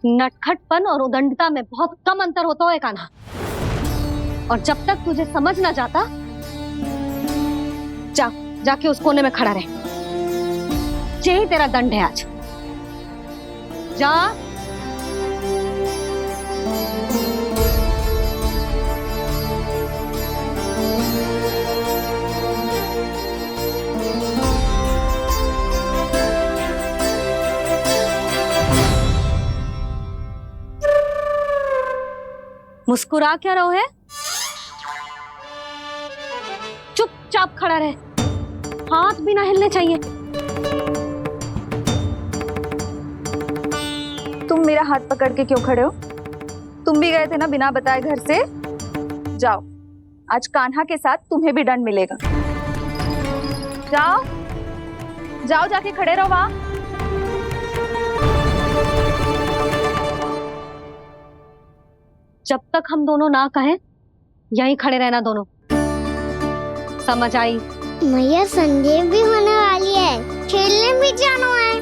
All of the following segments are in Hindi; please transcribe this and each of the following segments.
नटखटपन और उदंडता में बहुत कम अंतर होता है कान्हा। और जब तक तुझे समझ ना जाता, जाके उस कोने में खड़ा रहे। यही तेरा दंड है आज। जा। मुस्कुरा क्या रहो है? चुपचाप खड़ा रहे, हाथ भी ना हिलने चाहिए। तुम मेरा हाथ पकड़ के क्यों खड़े हो? तुम भी गए थे ना बिना बताए घर से। जाओ, आज कान्हा के साथ तुम्हें भी दंड मिलेगा। जाओ जाओ, जाके खड़े रहो वहां। जब तक हम दोनों ना कहें, यहीं खड़े रहना दोनों। समझ आई? मैया संडे भी होने वाली है, खेलने भी जाना है।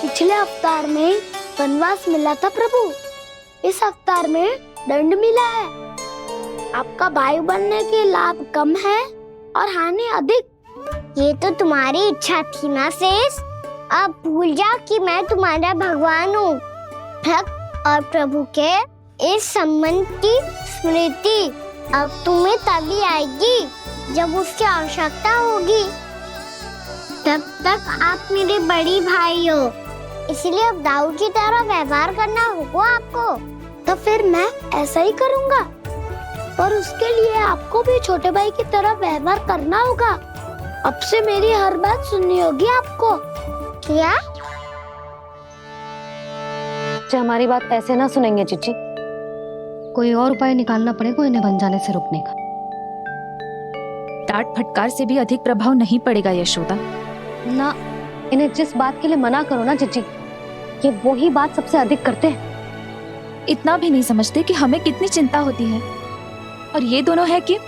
पिछले अवतार में वनवास मिला था प्रभु, इस अवतार में दंड मिला है। आपका भाई बनने के लाभ कम है और हानि अधिक। ये तो तुम्हारी इच्छा थी ना शेष। अब भूल जा कि मैं तुम्हारा भगवान हूँ। भक्त और प्रभु के इस संबंध की स्मृति अब तुम्हें तभी आएगी जब उसकी आवश्यकता होगी। तब तक आप मेरे बड़ी भाई हो, इसलिए अब दाऊद की तरह व्यवहार करना होगा आपको। तो फिर मैं ऐसा ही करूँगा, पर उसके लिए आपको भी छोटे भाई की तरह व्यवहार करना होगा। अब से मेरी हर बात सुननी होगी आपको। क्या? हमारी बात ऐसे ना सुनेंगे चिच्ची। कोई और उपाय निकालना पड़ेगा इन्हें बन जाने से रुकने का। डांट फटकार से भी अधिक प्रभाव नहीं पड़ेगा यशोदा। ना, इन्हें जिस बात के लिए मना करो ना चिच्ची, ये वही बात सबसे अधिक करते हैं। इतना भी नहीं समझते कि हमें कितनी चिंता होती है, और ये दोनों है कि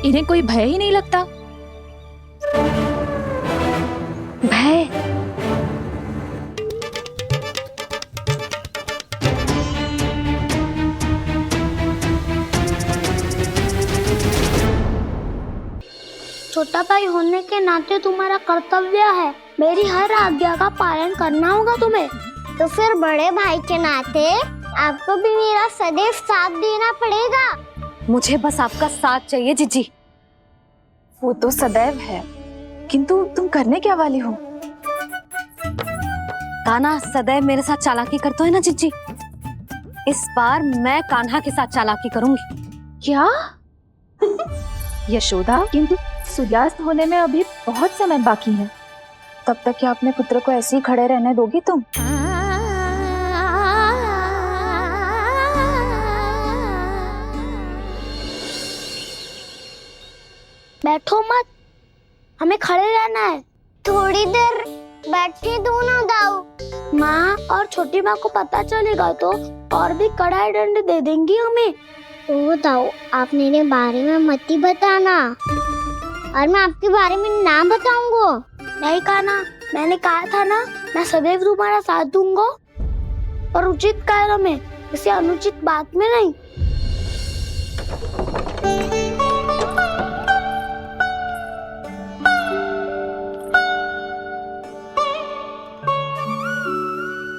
इन्हें कोई भय ही नहीं लगता। भय? छोटा भाई होने के नाते तुम्हारा कर्तव्य है, मेरी हर आज्ञा का पालन करना होगा तुम्हें। तो फिर बड़े भाई के नाते आपको भी मेरा सदैव साथ देना पड़ेगा। मुझे बस आपका साथ चाहिए जीजी। वो तो सदैव है, किंतु तुम करने क्या वाली हो? कान्हा सदैव मेरे साथ चालाकी करता है ना जीजी। इस बार मैं कान्हा के साथ चालाकी करूंगी। क्या? यशोदा, किंतु सूर्यास्त होने में अभी बहुत समय बाकी है। तब तक क्या अपने पुत्र को ऐसे ही खड़े रहने दोगी तुम? बैठो मत, हमें खड़े रहना है। थोड़ी देर बैठे दो ना दाऊ। माँ और छोटी माँ को पता चलेगा तो और भी कड़ा दंड दे देंगी हमें। ओ दाऊ, आप मेरे बारे में मत ही बताना, और मैं आपके बारे में ना बताऊंगा। नहीं कान्हा, मैंने कहा था ना, मैं सदैव तुम्हारा साथ दूंगा, और उचित कार्य में, किसी अनुचित बात में नहीं।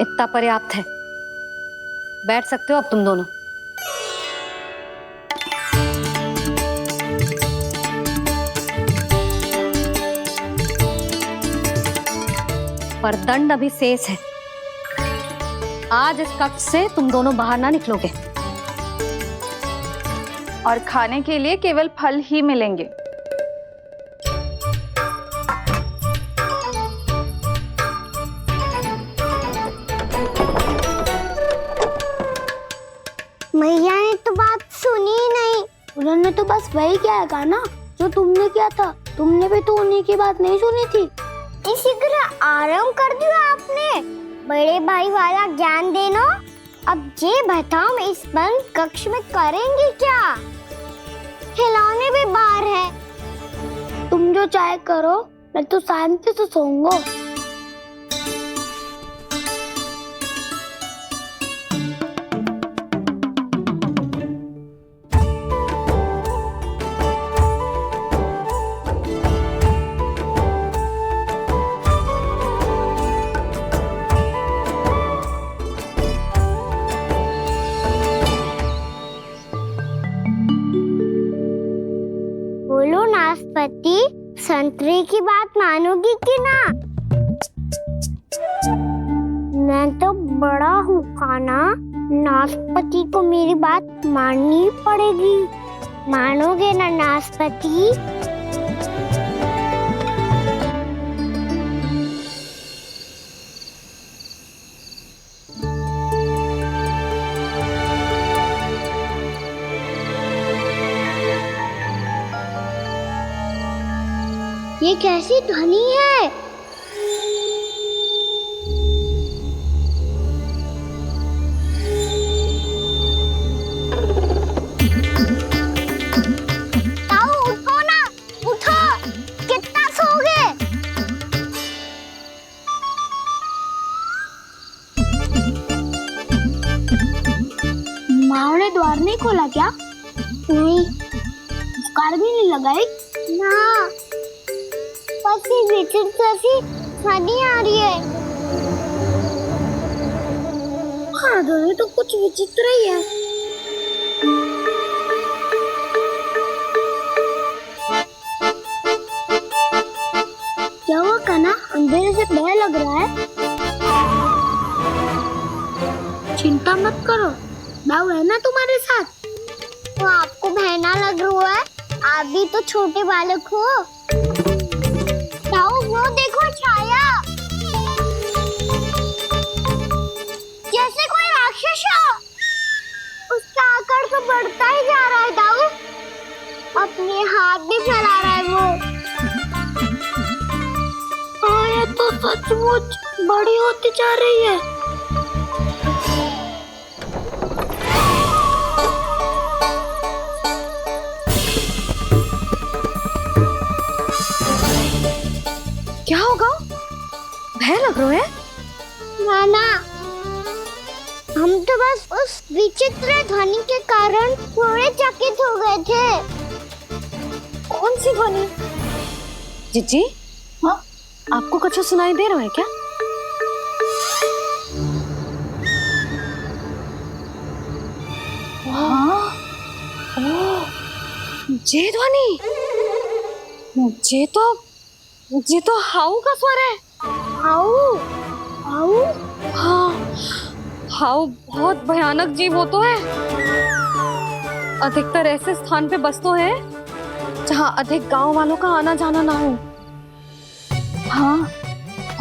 इतना पर्याप्त है, बैठ सकते हो अब तुम दोनों। पर दंड अभी शेष है। आज इस कक्ष से तुम दोनों बाहर ना निकलोगे, और खाने के लिए केवल फल ही मिलेंगे। मैया ने तो बात सुनी ही नहीं। उन्होंने तो बस वही किया ना जो तुमने किया था। तुमने भी तो उन्हीं की बात नहीं सुनी थी। इसी तरह आराम कर दिया आपने। बड़े भाई वाला ज्ञान देना। अब ये बताओ, इस बंद कक्ष में करेंगे क्या? खिलौने भी बाहर है, तुम जो चाहे करो, मैं तो शांति से सोऊंगा। बोलो नाशपाती, संतरे की बात मानोगी कि ना? मैं तो बड़ा हूँ कान्हा, नाशपाती को मेरी बात माननी पड़ेगी। मानोगे ना नाशपाती? ये कैसी ध्वनि है? ताऊ उठो ना, उठो, कितना सोओगे? माँ ने द्वार नहीं खोला क्या? नहीं। कार भी नहीं लगाई? ना। बस ये विचित्र सी ध्वनि आ रही है। हाँ, ध्वनि तो कुछ विचित्र ही है। क्या हुआ कान्हा, अंधेरे से भय लग रहा है? चिंता मत करो, दाऊ है ना तुम्हारे साथ। तो आपको भय ना लग रहा है? आप भी तो छोटे बालक हो। दाऊ वो देखो छाया, जैसे कोई राक्षस हो। उसका आकार तो बढ़ता ही जा रहा है दाऊ, अपने हाथ भी फैला रहा है वो। हाँ, ये तो सचमुच बड़ी होती जा रही है। क्या होगा? भय लग रहा है? नाना, हम तो बस उस विचित्र ध्वनि के कारण थोड़े चकित हो गए थे। कौन सी ध्वनि? जीजी, हाँ, आपको कुछ सुनाई दे रहा है क्या? हाँ, ओह, ये ध्वनि, ये तो हाउ का स्वर है। हाउ? हाउ? हाँ, हाउ बहुत भयानक जीव हो तो है। अधिकतर ऐसे स्थान पे बसते हैं जहाँ अधिक गांव वालों का आना जाना ना हो। हाँ,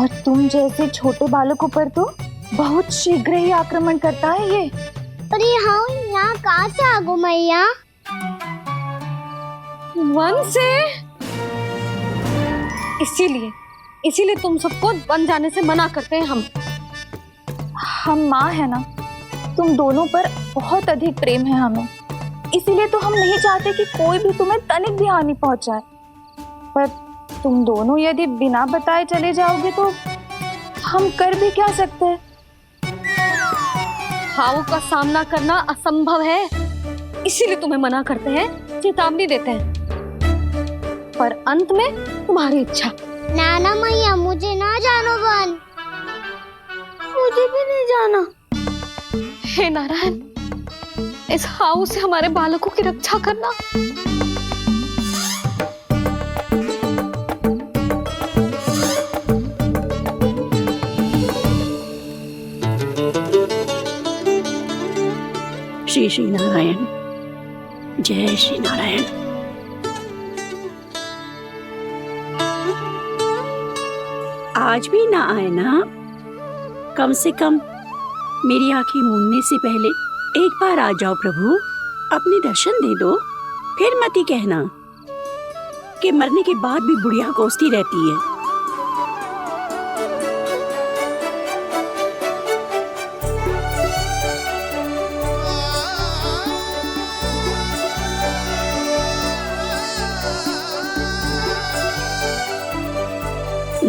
और तुम जैसे छोटे बालकों पर तो बहुत शीघ्र ही आक्रमण करता है ये। पर ये हाउ यहाँ कहाँ से आ गो मैया? वन से। इसीलिए तुम सबको वन जाने से मना करते हैं हम माँ है ना, तुम दोनों पर बहुत अधिक प्रेम है हमें, इसीलिए तो हम नहीं चाहते कि कोई भी तुम्हें तनिक भी हानि पहुंचाए। पर तुम दोनों यदि बिना बताए चले जाओगे तो हम कर भी क्या सकते हैं? हाउ का सामना करना असंभव है, इसीलिए तुम्हें मना करते हैं, चेतावनी देते हैं। पर अंत में तुम्हारी इच्छा। नाना मैया, मुझे ना जानो वन। मुझे भी नहीं जाना। हे नारायण, इस हाउ से हमारे बालकों की रक्षा करना। श्री श्री नारायण, जय श्री नारायण। आज भी ना आए ना? कम से कम मेरी आंखें मूंदने से पहले एक बार आ जाओ प्रभु, अपने दर्शन दे दो। फिर मत ही कहना कि मरने के बाद भी बुढ़िया कोसती रहती है।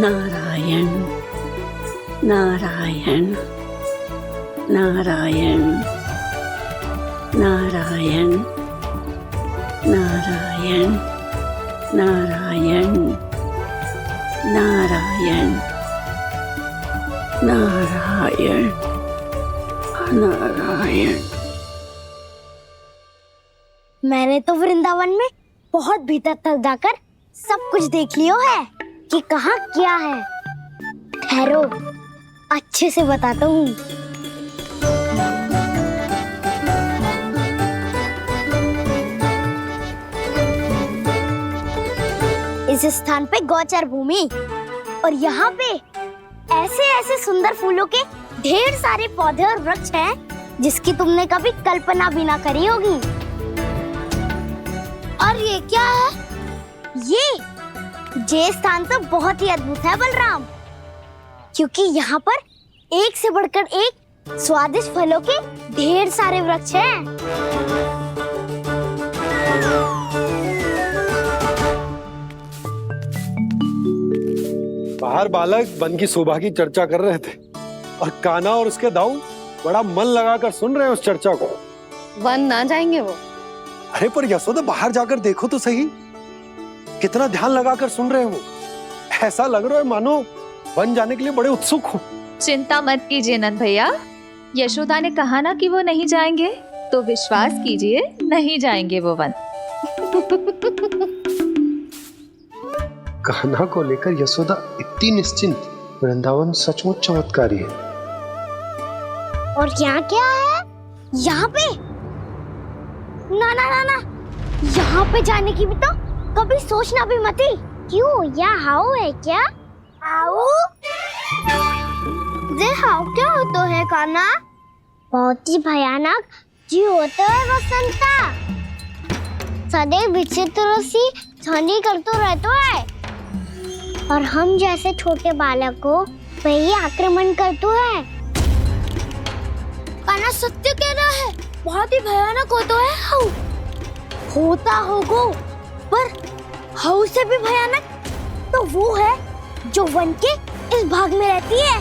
नारायण नारायण नारायण नारायण नारायण नारायण नारायण नारायण नारायण। मैंने तो वृंदावन में बहुत भीतर तक जाकर सब कुछ देख लियो है कि कहाँ क्या है। ठहरो, अच्छे से बताता हूँ। इस स्थान पे गौचर भूमि और यहाँ पे ऐसे ऐसे सुंदर फूलों के ढेर सारे पौधे और वृक्ष हैं जिसकी तुमने कभी कल्पना भी ना करी होगी। और ये क्या है? ये स्थान तो बहुत ही अद्भुत है बलराम, क्योंकि यहाँ पर एक से बढ़कर एक स्वादिष्ट फलों के ढेर सारे वृक्ष हैं। बाहर बालक वन की शोभा की चर्चा कर रहे थे और कान्हा और उसके दाऊ बड़ा मन लगाकर सुन रहे हैं उस चर्चा को। वन ना जाएंगे वो? अरे पर यशोदा बाहर जाकर देखो तो सही, कितना ध्यान लगाकर सुन रहे हो। ऐसा लग रहा है मानो वन जाने के लिए बड़े उत्सुक हो। चिंता मत कीजिए नंद भैया, यशोदा ने कहा ना कि वो नहीं जाएंगे, तो विश्वास कीजिए नहीं जाएंगे वो वन। कान्हा को लेकर यशोदा इतनी निश्चिंत, वृंदावन सचमुच चमत्कारी है। और यहाँ क्या है? यहाँ पे ना ना ना ना, यहाँ पे जाने की भी तो कभी सोचना भी मत ही। क्यों, यहाँ हाउ है क्या? हाउ? ये हाउ क्या होता है कान्हा? बहुत ही भयानक जी होता है बसंता। सदैव विचित्र सी ध्वनि करते रहता है और हम जैसे छोटे बालक को वही आक्रमण करते हैं। कान्हा सत्य कह रहा है, बहुत ही भयानक होता है हाउ। होता होगा, पर हाउ से भी भयानक तो वो है जो वन के इस भाग में रहती है।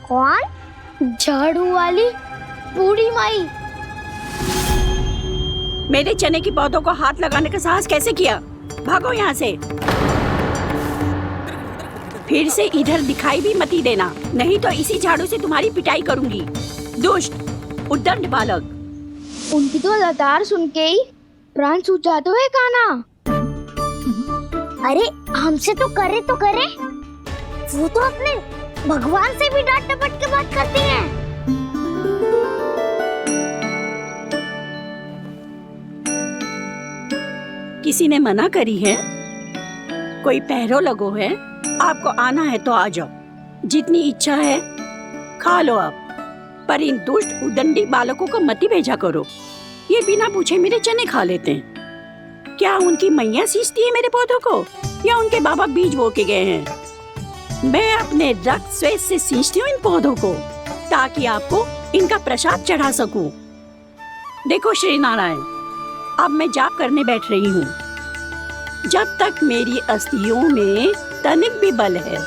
कौन? झाड़ू वाली बूढ़ी माई। मेरे चने की पौधों को हाथ लगाने का साहस कैसे किया? भागो यहाँ से। फिर से इधर दिखाई भी मत देना, नहीं तो इसी झाड़ू से तुम्हारी पिटाई करूंगी। दुष्ट उद्दंड बालक। उनकी तो लतार सुन के ही प्राण छूट जाते हुए कान्हा। अरे हमसे तो करे, वो तो अपने भगवान से भी डांट डपट के बात करती हैं। किसी ने मना करी है? कोई पहरो लगो है? आपको आना है तो आ जाओ, जितनी इच्छा है खा लो आप, पर इन दुष्ट उदंडी बालकों को मत ही भेजा करो। ये बिना पूछे मेरे चने खा लेते हैं। क्या उनकी मैया सींचती है मेरे पौधों को, या उनके बाबा बीज बो के गए हैं? मैं अपने रक्त स्वेद से सींचती हूँ इन पौधों को, ताकि आपको इनका प्रसाद चढ़ा सकूं। देखो श्री नारायण, अब मैं जाप करने बैठ रही हूँ। जब तक मेरी अस्थियों में तनिक भी बल है,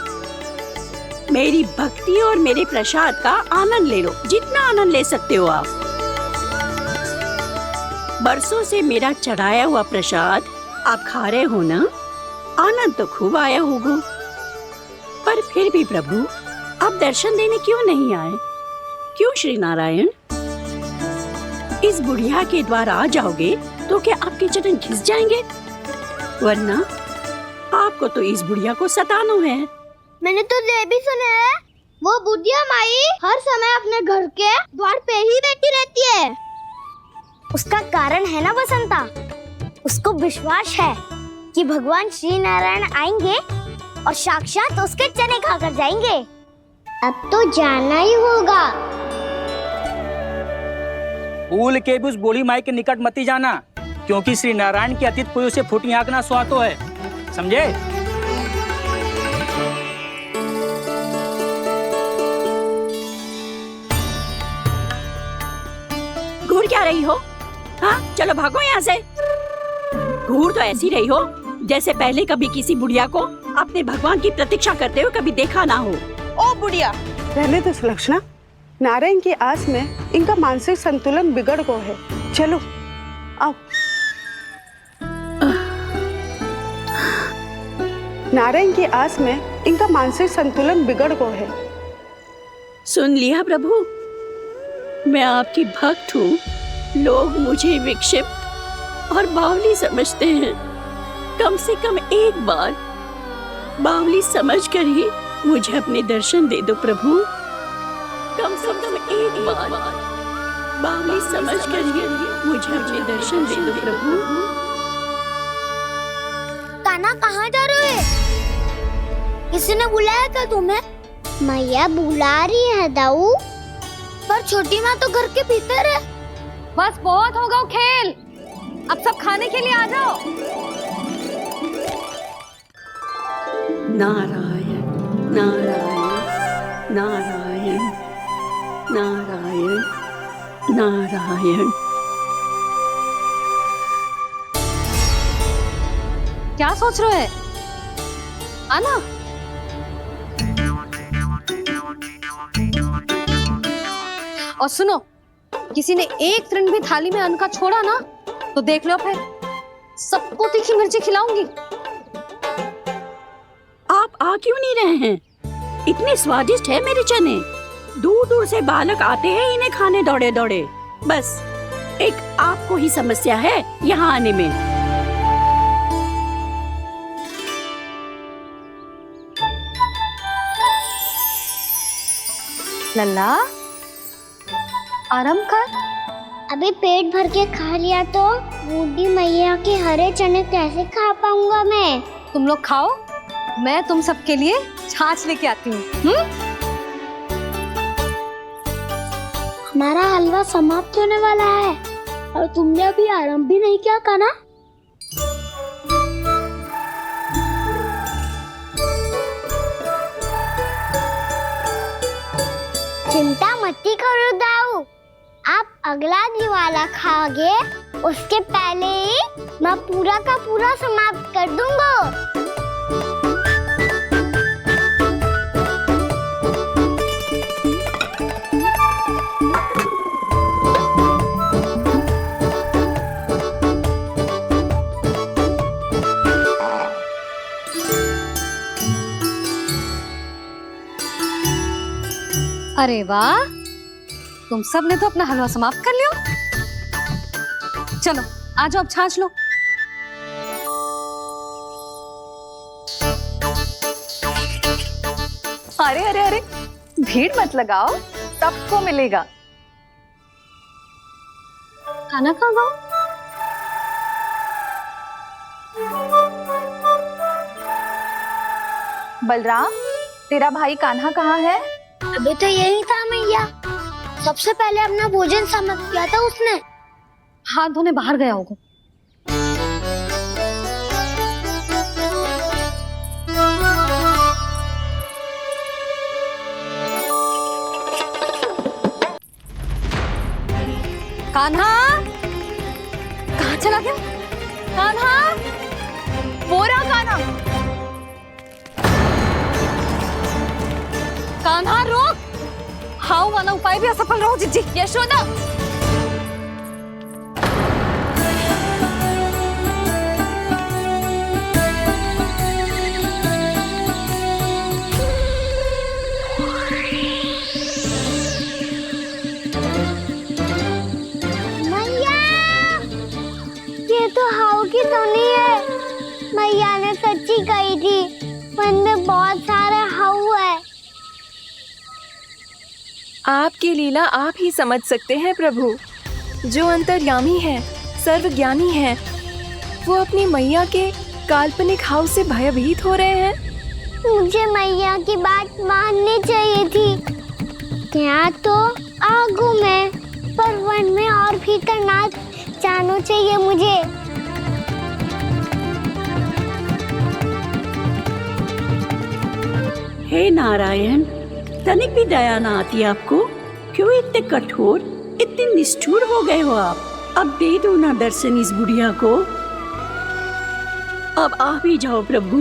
मेरी भक्ति और मेरे प्रसाद का आनंद ले लो, जितना आनंद ले सकते हो आप। बरसों से मेरा चढ़ाया हुआ प्रसाद आप खा रहे हो ना, आनंद तो खूब आया होगा। पर फिर भी प्रभु आप दर्शन देने क्यों नहीं आए? क्यों श्री नारायण? इस बुढ़िया के द्वार आ जाओगे तो क्या आपके चरण घिस जाएंगे? वरना आपको तो इस बुढ़िया को सताना है। मैंने तो ये भी सुना है, वो बुढ़िया माई हर समय अपने घर के द्वार पे ही बैठी रहती है। उसका कारण है ना बसंता, उसको विश्वास है कि भगवान श्री नारायण आएंगे और साक्षात उसके चने खाकर जाएंगे। अब तो जाना ही होगा। भूल के भी उस बूढ़ी माई के निकट मत ही जाना, क्योंकि श्री नारायण की अतीत कोई उसे फूटी आंख ना सुहातो है, समझे? घूर क्या रही हो? हाँ, चलो भागो यहाँ से। घूर तो ऐसी रही हो जैसे पहले कभी किसी बुढ़िया को अपने भगवान की प्रतीक्षा करते हुए कभी देखा ना हो। ओ बुढ़िया, रहने दो सुलक्षणा। नारायण की आस में इनका मानसिक संतुलन बिगड़ गया है। चलो आओ। नारायण की आस में इनका मानसिक संतुलन बिगड़ गया है। सुन लिया प्रभु, मैं आपकी भक्त हूँ। लोग मुझे विक्षिप्त और बावली समझते हैं। कम से कम एक बार बावली समझकर ही मुझे अपने दर्शन दे दो प्रभु। कम से कम एक बार बावली समझकर ही मुझे अपने दर्शन दे दो प्रभु। कान्हा कहाँ जा रहे हो? किसी ने बुलाया क्या तुम्हें? मैया बुला रही है दाऊ। पर छोटी माँ तो घर के भीतर है। बस बहुत होगा खेल, अब सब खाने के लिए आ जाओ। नारायण नारायण नारायण नारायण नारायण। क्या सोच रहे हैं? आना। और सुनो, किसी ने एक तृण भी थाली में अन्न का छोड़ा ना तो देख लो, फिर सबको तीखी मिर्ची खिलाऊंगी। आप आ क्यों नहीं रहे हैं? इतने स्वादिष्ट है मेरे चने। दूर दूर से बालक आते हैं इन्हें खाने दौड़े दौड़े। बस एक आपको ही समस्या है यहाँ आने में। लल्ला, आराम कर। अभी पेट भर के खा लिया तो बूढ़ी मैया के हरे चने कैसे खा पाऊंगा मैं? तुम लोग खाओ, मैं तुम सबके लिए छाछ लेके आती हूँ। हमारा हलवा समाप्त होने वाला है और तुमने अभी आराम भी नहीं किया कान्हा। चिंता मत करो दाऊ, आप अगला दिवाला खाओगे उसके पहले ही मैं पूरा का पूरा समाप्त कर दूंगा। अरे वाह, तुम सब ने तो अपना हलवा समाप्त कर लिया। चलो आ जाओ, अब छाछ लो। अरे अरे अरे, भीड़ मत लगाओ, सबको मिलेगा। खाना कहाँ गया? बलराम, तेरा भाई कान्हा कहाँ है? अभी तो यही था मैया, सबसे पहले अपना भोजन समाप्त किया था उसने। हाथ धोने बाहर गया होगा। कान्हा, कहाँ चला गया? कान्हा, वो रहा कान्हा। कान्हा रोक, हाउ वाला उपाय भी असफल रहो जिज्जी। यशोदा, ये तो हाउ की तो नहीं है। मैया ने सच्ची कही थी, वन में बहुत सारे हाउ है। आपकी लीला आप ही समझ सकते हैं प्रभु। जो अंतर्यामी है, सर्वज्ञानी है, वो अपनी मैया के काल्पनिक हाव से भयभीत हो रहे हैं। मुझे मैया की बात माननी चाहिए थी। यहाँ तो आगू में, पर वन में और भीतर ना जाना चाहिए मुझे। हे नारायण, तनिक भी दया ना आती आपको? क्यों इतने कठोर, इतने निष्ठुर हो गए हो आप? अब दे दो ना दर्शन इस बुढ़िया को। अब आप ही जाओ प्रभु।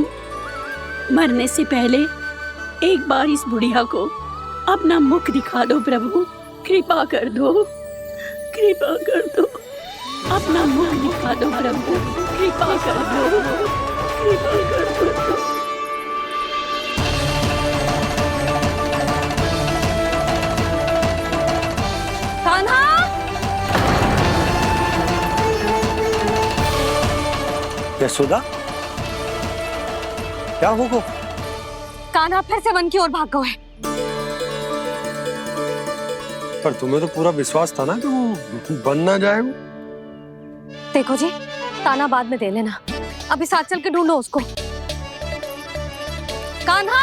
मरने से पहले एक बार इस बुढ़िया को अपना मुख दिखा दो प्रभु। कृपा कर दो, कृपा कर दो। अपना मुख दिखा दो प्रभु, कृपा कर दो, कृपा कर दो। कान्हा, यशोदा, क्या होगा? कान्हा फिर से वन की ओर भाग गए। पर तुम्हें तो पूरा विश्वास था ना कि वो बन ना जाए। देखो जी, ताना बाद में दे लेना, अभी साथ चल के ढूंढो उसको। कान्हा,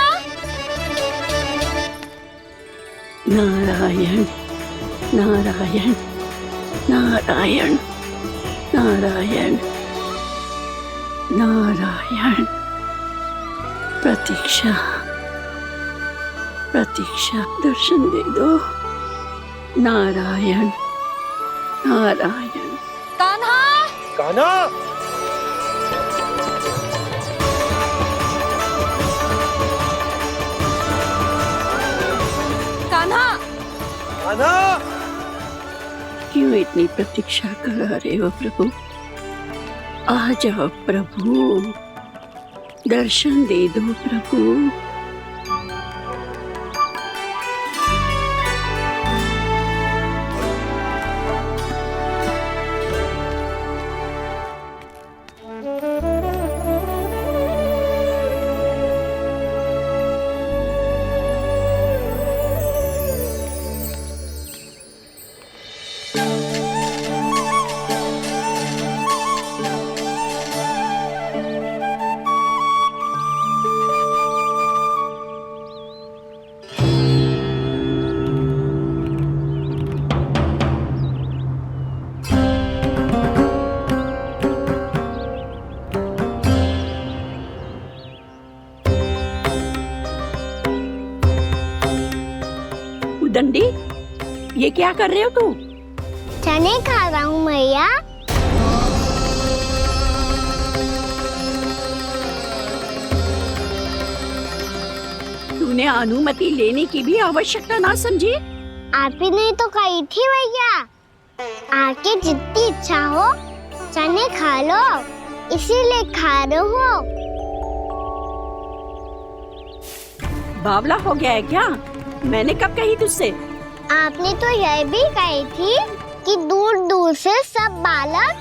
नारायण नारायण नारायण नारायण नारायण। प्रतीक्षा प्रतीक्षा, दर्शन दे दो। नारायण नारायण। कान्हा, कान्हा, कान्हा, कान्हा। क्यों इतनी प्रतीक्षा करा रहे हो प्रभु? आ जाओ प्रभु, दर्शन दे दो प्रभु। दंडी, ये क्या कर रहे हो तू? चने खा रहा हूँ मैया। तूने अनुमति लेने की भी आवश्यकता ना समझी? आप ही ने तो कही थी भैया, आके जितनी इच्छा हो चने खा लो, इसीलिए खा रहे हो। बावला हो गया है क्या? मैंने कब कही तुझसे? आपने तो यह भी कही थी कि दूर दूर से सब बालक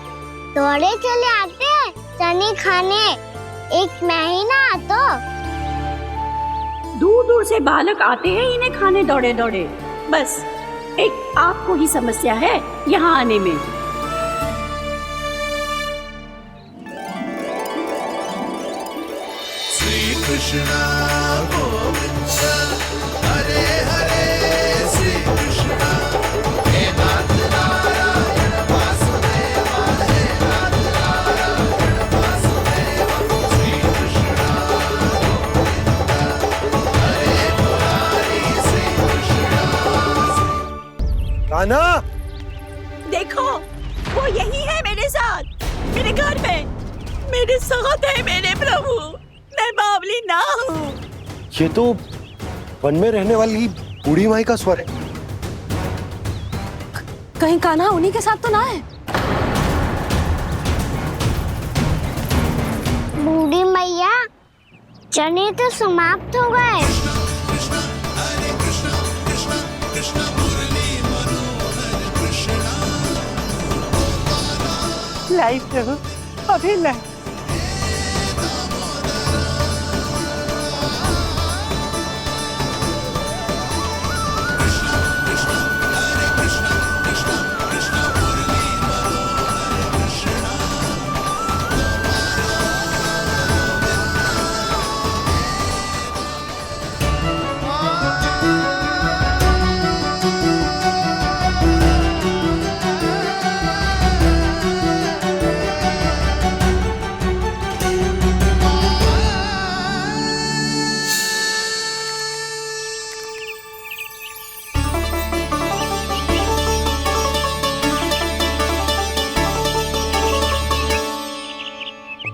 दौड़े चले आते हैं चने खाने, एक महीना तो दूर दूर से बालक आते हैं इन्हें खाने दौड़े दौड़े। बस एक आपको ही समस्या है यहाँ आने में। श्री कृष्णा गोविंद हरे हरे, श्री कृष्णा हे नाथ नारायण वासुदेव, हे नाथ नारायण वासुदेव। श्री कृष्णा गोविंद हरे मुरारी, श्री कृष्णा। कान्हा, देखो वो यही है मेरे साथ, मेरे घर में मेरे साथ है मेरे प्रभु। मैं बावली ना हूँ। ये तो वन में रहने वाली बूढ़ी माई का स्वर है। कहीं कान्हा उन्हीं के साथ तो ना है? बूढ़ी मैया, चने तो समाप्त हो गए। लाई प्रभु, अभी लाई।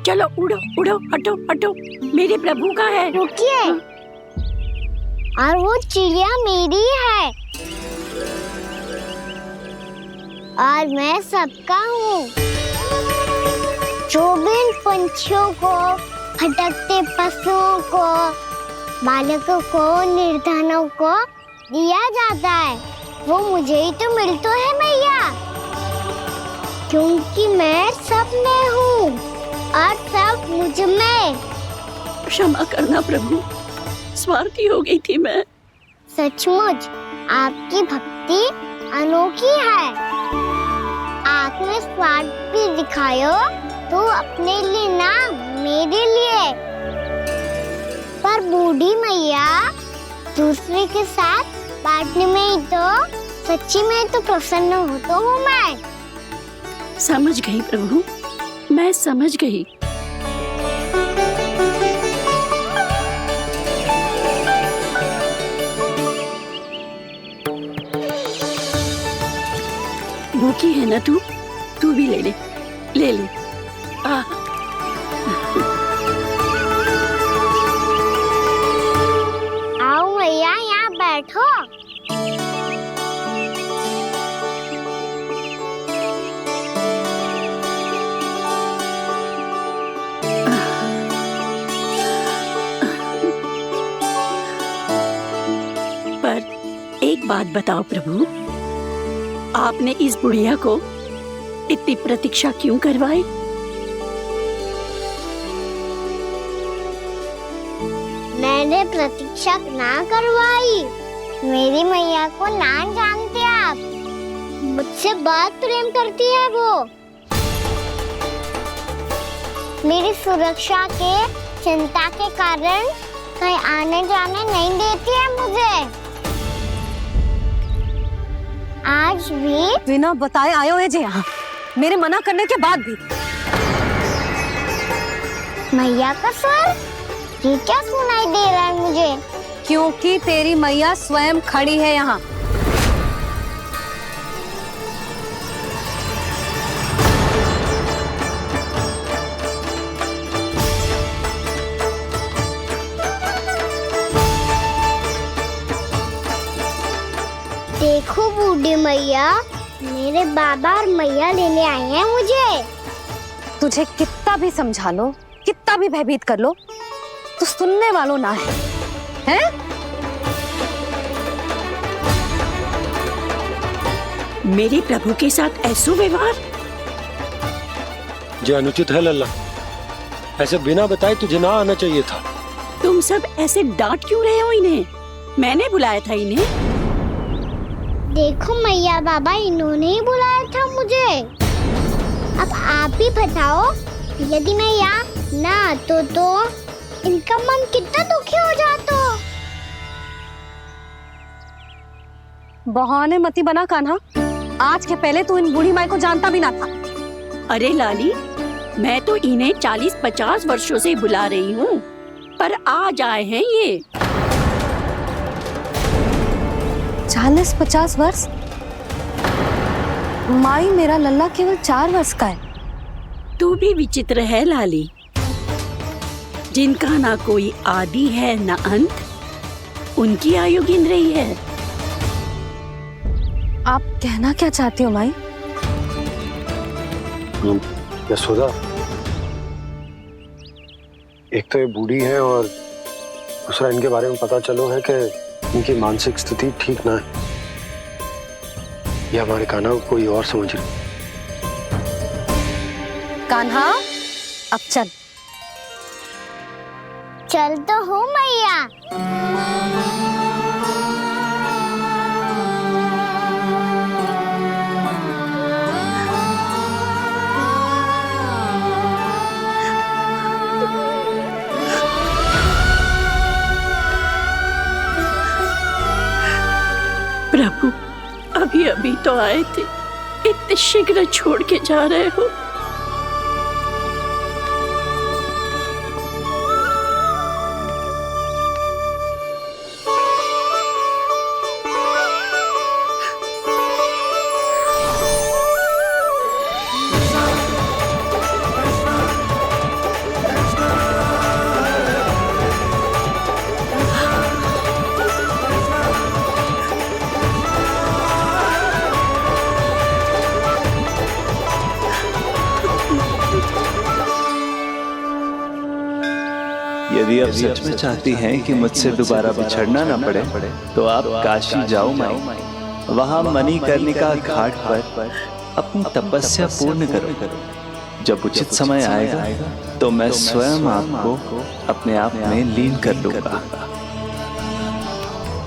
चलो उड़ो उड़ो, हटो हटो, मेरे प्रभु का है। रुकिए, और वो चिड़िया मेरी है और मैं सबका हूँ। जो भी इन पंछियों को, भटकते पशुओं को, बालकों को, निर्धनों को दिया जाता है, वो मुझे ही तो मिलता है मैया, क्योंकि मैं सब में हूँ और सब मुझ में। क्षमा करना प्रभु, स्वार्थी हो गई थी मैं। सचमुच आपकी भक्ति अनोखी है। आपने स्वार्थ भी दिखायो तो अपने लिए ना, मेरे लिए। पर बूढ़ी मैया दूसरे के साथ बांटने में ही तो सच्ची में तो प्रसन्न होता हूँ मैं। समझ गई प्रभु, मैं समझ गई। भूखी है ना तू भी ले ले, ले ले। आओ मैया, यहाँ बैठो। पर एक बात बताओ प्रभु, आपने इस बुढ़िया को इतनी प्रतीक्षा क्यों करवाई? मैंने प्रतीक्षा ना करवाई। मेरी मैया को ना जानते आप, मुझसे बहुत प्रेम करती है वो। मेरी सुरक्षा के चिंता के कारण कहीं आने जाने नहीं देती है मुझे। आज भी बिना बताए आयो है जी यहाँ, मेरे मना करने के बाद भी। मैया का स्वर, ये क्या सुनाई दे रहा है मुझे? क्योंकि तेरी मैया स्वयं खड़ी है यहाँ। देखो बूढ़ी मैया, मेरे बाबा और मैया लेने आए हैं मुझे। तुझे कितना भी समझा लो, कितना भी भयभीत कर लो, तो सुनने वालों ना है, हैं? मेरे प्रभु के साथ ऐसा व्यवहार जो अनुचित है लल्ला। ऐसे बिना बताए तुझे ना आना चाहिए था। तुम सब ऐसे डांट क्यों रहे हो इन्हें? मैंने बुलाया था इन्हें। देखो मैया बाबा, इन्होंने ही बुलाया था मुझे। अब आप ही बताओ, यदि मैं यहाँ ना आतो तो इनका मन कितना दुखी हो जाता। बहाने मती बना कान्हा, आज के पहले तू इन बूढ़ी माई को जानता भी ना था। अरे लाली, मैं तो इन्हें 40-50 वर्षों से बुला रही हूँ, पर आज आए हैं ये। 40-50 वर्ष? माई, मेरा लल्ला केवल 4 वर्ष का है। तू भी विचित्र है लाली, जिनका ना कोई आदि है ना अंत, उनकी आयु गिन रही है। आप कहना क्या चाहती हो माई? यशोदा, एक तो ये बूढ़ी है और दूसरा इनके बारे में पता चलो है कि इनकी मानसिक स्थिति ठीक ना है। ये हमारे कान्हा को कोई और समझ रही। कान्हा, अब चल। चल तो हूँ मैया। प्रभु, अभी अभी तो आए थे, इतने शीघ्र छोड़ के जा रहे हो। यदि आप सच में चाहती हैं कि मुझसे दोबारा बिछड़ना ना पड़े तो आप काशी जाओ माई। वहां मणिकर्णिका घाट पर अपनी तपस्या पूर्ण करो। जब उचित समय आएगा तो मैं स्वयं आपको अपने आप में लीन कर लूंगा।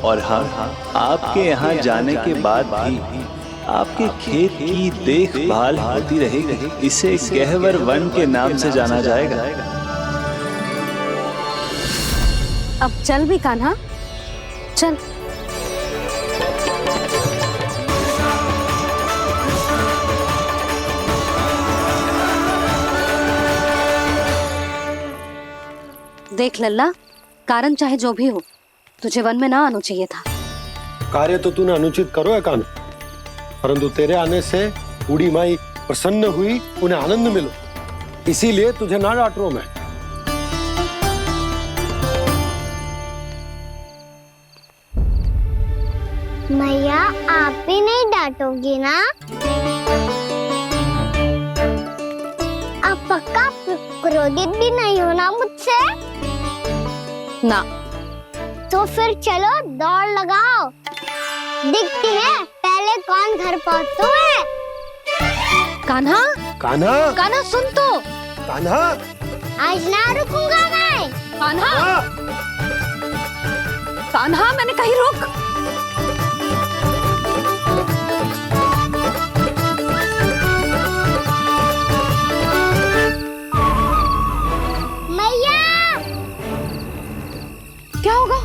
और हाँ, आपके यहाँ जाने के बाद भी आपके खेत की देखभाल होती रहेगी। इसे गहवर वन के नाम से जाना जाएगा। अब चल भी कान्हा, चल। देख लल्ला, कारण चाहे जो भी हो, तुझे वन में ना आना चाहिए था। कार्य तो तूने अनुचित करो है कान्हा, परंतु तेरे आने से बूढ़ी माई प्रसन्न हुई, उन्हें आनंद मिलो, इसीलिए तुझे ना डांट रहा हूं मैं। मैया आप भी नहीं डांटोगी ना? आप पक्का क्रोधित भी नहीं हो ना मुझसे? ना। तो फिर चलो दौड़ लगाओ, दिखती है पहले कौन घर पहुंचता है। कान्हा, कान्हा, कान्हा सुन तो। कान्हा, आज ना रुकूंगा मैं। कान्हा, कान्हा, मैंने कहीं रुक। मैया, क्या होगा?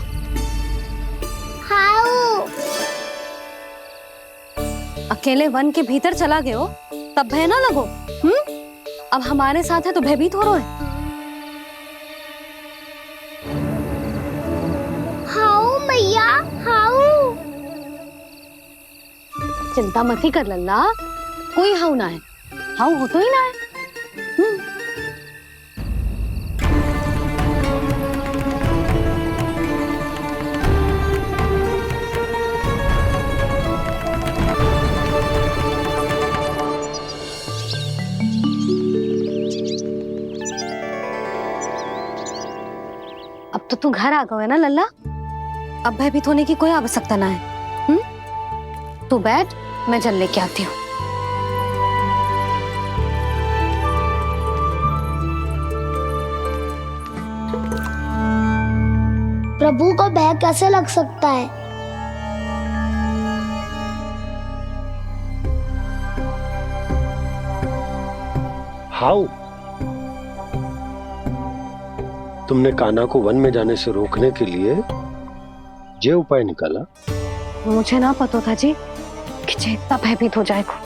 हाउ अकेले वन के भीतर चला गए हो तब भय ना लगो। अब हमारे साथ है तो भयभीत हो रहे हैं। हाउ मैया, हाउ। चिंता मत ही कर लल्ला, कोई हाउ ना है। हाउ हो तो ही ना है। अब तो तू घर आ गए ना लल्ला, अब भयभीत होने की कोई आवश्यकता ना है। तू बैठ, मैं जल लेके आती हूँ। प्रभु को भय कैसे लग सकता है? हाउ? तुमने कान्हा को वन में जाने से रोकने के लिए ये उपाय निकाला? मुझे ना पता था जी कि जे इतना भयभीत हो जाएगा।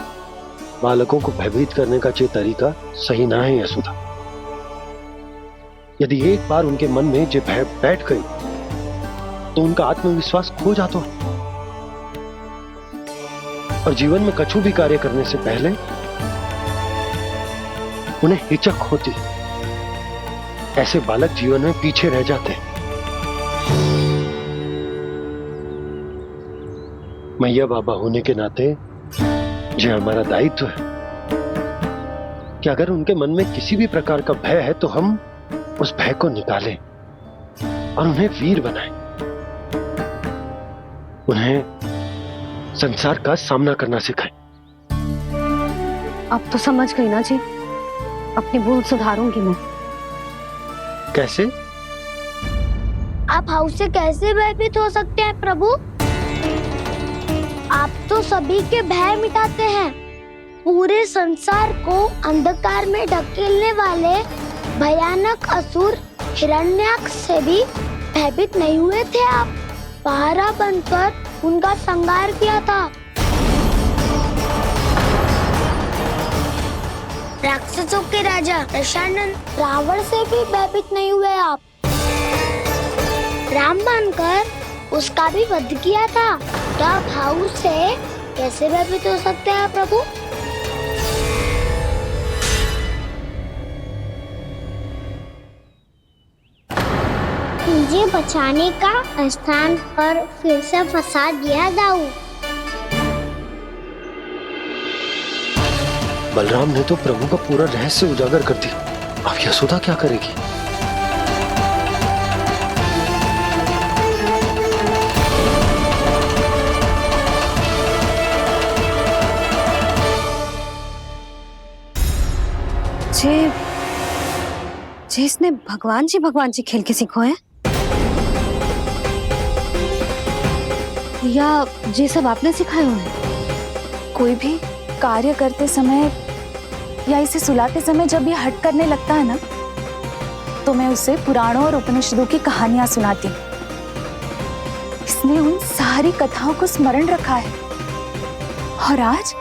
बालकों को भयभीत करने का ये तरीका सही ना है यशोदा। यदि एक बार उनके मन में ये भय बैठ गई तो उनका आत्मविश्वास खो जाता है और जीवन में कछु भी कार्य करने से पहले उन्हें हिचक होती। ऐसे बालक जीवन में पीछे रह जाते हैं। मैया बाबा होने के नाते यह हमारा दायित्व है कि अगर उनके मन में किसी भी प्रकार का भय है तो हम उस भय को निकालें और उन्हें वीर बनाएं, उन्हें संसार का सामना करना सिखाएं। अब तो समझ गई ना जी, अपनी भूल सुधारूंगी मैं। कैसे? आप हाउ से कैसे भयभीत हो सकते हैं प्रभु? आप तो सभी के भय मिटाते हैं। पूरे संसार को अंधकार में ढकेलने वाले भयानक असुर हिरण्याक्ष से भी भयभीत नहीं हुए थे आप। पहरा बनकर उनका संहार किया था। राक्षसों के राजा दशानन रावण से भी भयभीत नहीं हुए आप। राम बनकर उसका भी वध किया था। तो आप हाउ से कैसे भयभीत हो सकते हैं प्रभु? मुझे बचाने का स्थान पर फिर से फंसा दिया दाऊ। बलराम ने तो प्रभु का पूरा रहस्य उजागर कर दिया। अब यशोदा क्या करेगी? जे इसने भगवान जी खेल के सीखो है, या ये सब आपने सिखाए हुए हैं? कोई भी कार्य करते समय या इसे सुलाते समय जब ये हट करने लगता है ना, तो मैं उसे पुराणों और उपनिषदों की कहानियां सुनाती हूँ। इसने उन सारी कथाओं को स्मरण रखा है और आज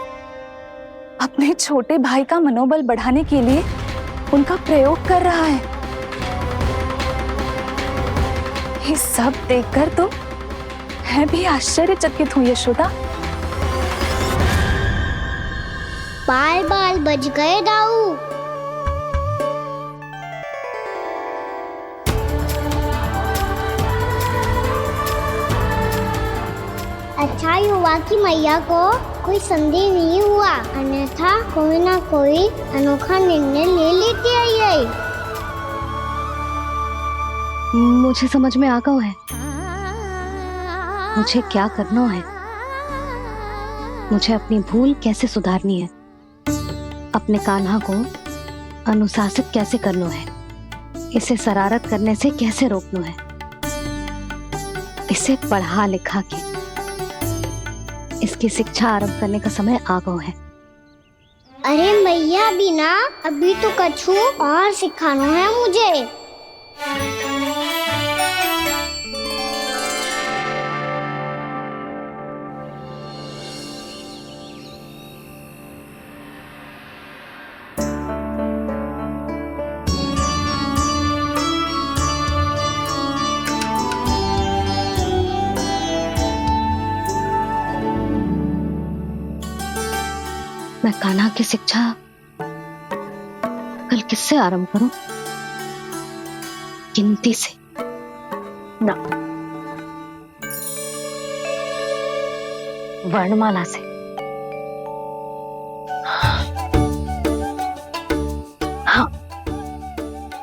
अपने छोटे भाई का मनोबल बढ़ाने के लिए उनका प्रयोग कर रहा है। ये सब देखकर तो मैं भी आश्चर्यचकित हूँ यशोदा। बाल बाल बज गए दाऊ। अच्छा ही हुआ कि मैया को कोई संदेह नहीं हुआ, अन्यथा कोई ना कोई अनोखा निर्णय ले लेती है ये। मुझे समझ में आ गया है मुझे क्या करना है। मुझे अपनी भूल कैसे सुधारनी है, अपने कान्हा को अनुशासित कैसे करना है, इसे शरारत करने से कैसे रोकना है, इसे पढ़ा लिखा के इसकी शिक्षा आरंभ करने का समय आ गया है। अरे मैया बिना, अभी तो कछु और सिखाना है मुझे। मैं कान्हा की शिक्षा कल किससे आरंभ करूं? गिनती से ना, वर्णमाला से। हाँ,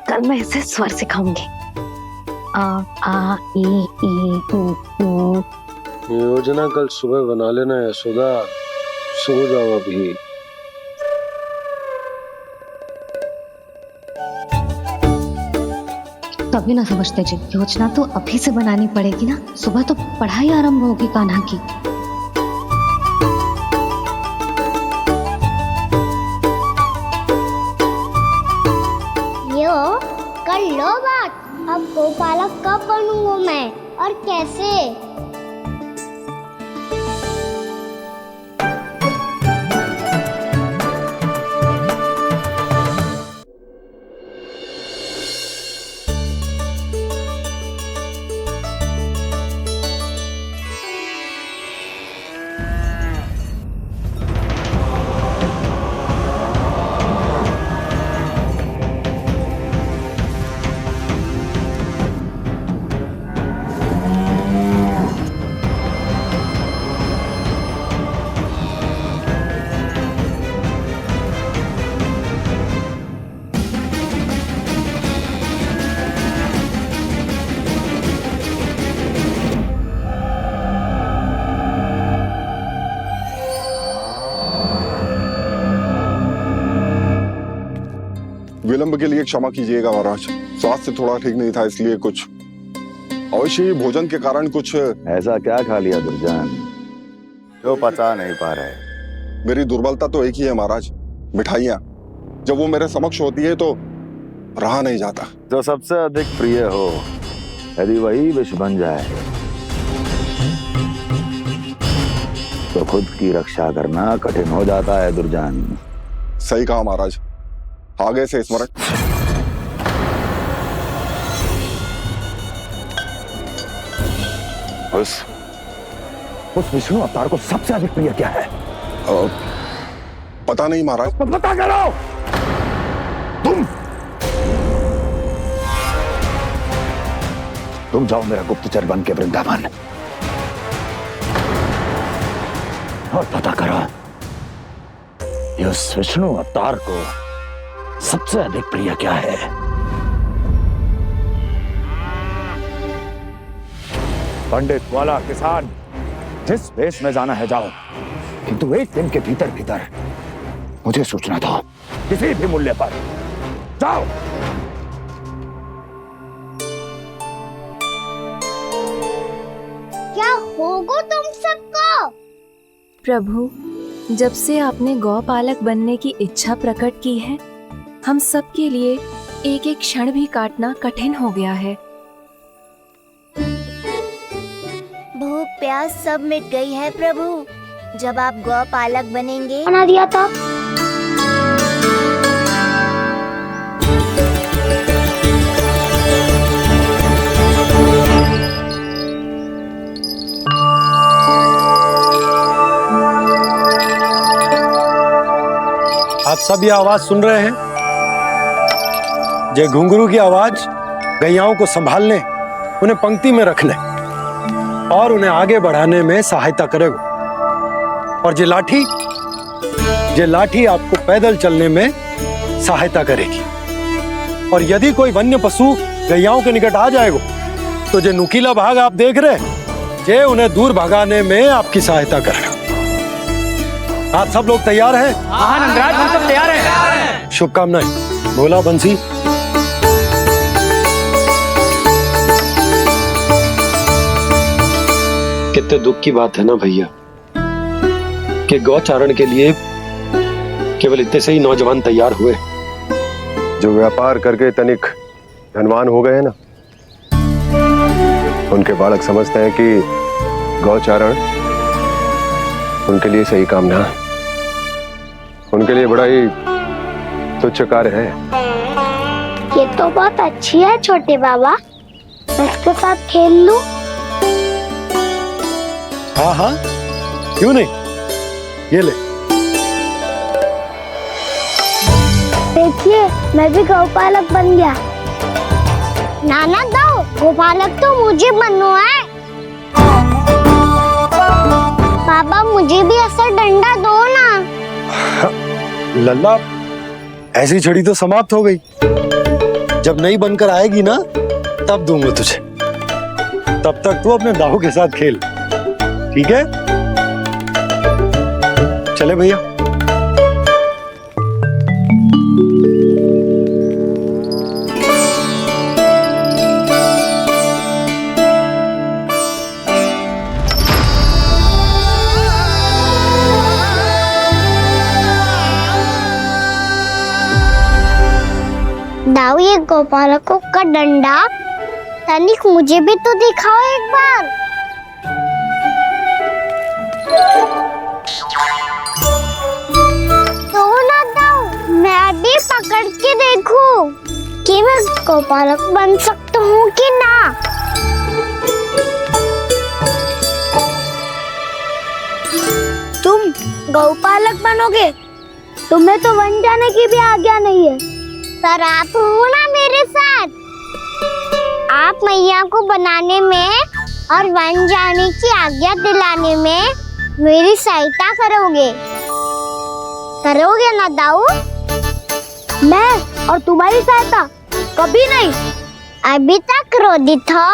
कल मैं इसे स्वर सिखाऊंगी। आ आ ई ई उ। योजना कल सुबह बना लेना यशोदा, सो जाओ अभी। तभी ना समझते जी, योजना तो अभी से बनानी पड़ेगी ना। सुबह तो पढ़ाई आरंभ होगी कान्हा की। यो कर लो बात। अब गोपालक कब बनूंगा मैं और कैसे? विलंब के लिए क्षमा कीजिएगा महाराज, स्वास्थ्य थोड़ा ठीक नहीं था, इसलिए कुछ अवश्य ही भोजन के कारण कुछ। ऐसा क्या खा लिया दुर्जन जो पचा नहीं पा रहे? मेरी दुर्बलता तो एक ही है महाराज, मिठाइयाँ। जब वो मेरे समक्ष होती है तो रहा नहीं जाता। जो सबसे अधिक प्रिय हो, यदि वही विष बन जाए तो खुद की रक्षा करना कठिन हो जाता है दुर्जन। सही कहा महाराज, आगे से स्मरण। उस विष्णु अवतार को सबसे अधिक प्रिय क्या है? पता नहीं महाराज। पता करो। तुम जाओ मेरा गुप्तचर बन के वृंदावन और पता करो इस विष्णु अवतार को सबसे अधिक प्रिय क्या है। पंडित, वाला, किसान, जिस वेश में जाना है जाओ, किंतु एक दिन के भीतर भीतर मुझे सूचना दो। किसी भी मूल्य पर जाओ। क्या होगा तुम सबको? प्रभु, जब से आपने गौपालक बनने की इच्छा प्रकट की है, हम सब के लिए एक एक क्षण भी काटना कठिन हो गया है। भूख प्यास सब मिट गई है प्रभु। जब आप गौपालक बनेंगे बना दिया था। आप सब ये आवाज सुन रहे हैं? ये घुंघरू की आवाज गैयाओं को संभालने, उन्हें पंक्ति में रखने और उन्हें आगे बढ़ाने में सहायता करेगा। और ये लाठी आपको पैदल चलने में सहायता करेगी। और यदि कोई वन्य पशु गैयाओं के निकट आ जाएगा तो ये नुकीला भाग आप देख रहे हैं, ये उन्हें दूर भगाने में आपकी सहायता करेगा। आप सब लोग तैयार हैं? हाँ नंदराज, हम सब तैयार हैं। शुभकामनाएं। बोला बंसी। कितने दुख की बात है ना भैया कि गौचारण के लिए केवल इतने से ही नौजवान तैयार हुए जो व्यापार करके तनिक धनवान हो गए हैं ना, उनके बालक समझते हैं कि गौचारण उनके लिए सही काम ना है, उनके लिए बड़ा ही तुच्छ कार्य है। ये तो बहुत अच्छी है छोटे बाबा, इसके साथ खेल लूं? हाँ हाँ, क्यों नहीं, ये ले। देखिए, मैं भी गौपालक बन गया। नाना दो, गौपालक तो मुझे बनना है। बाबा मुझे भी ऐसा डंडा दो ना। लल्ला, ऐसी छड़ी तो समाप्त हो गई। जब नई बनकर आएगी ना तब दूंगा तुझे। तब तक तू अपने दाऊ के साथ खेल, ठीक है? चले भैया। दाऊ, ये गोपालकों का डंडा तनिक मुझे भी तो दिखाओ एक बार। तो ना दाऊ, मैं भी पकड़ के देखूं कि मैं गोपालक बन सकता हूँ कि ना। तुम गौपालक बनोगे? तुम्हें तो वन जाने की भी आज्ञा नहीं है। सर आप हो ना मेरे साथ, आप मैया को बनाने में और वन जाने की आज्ञा दिलाने में मेरी सहायता करोगे ना दाऊ? मैं और तुम्हारी सहायता कभी नहीं। अभी तक क्रोधित हो?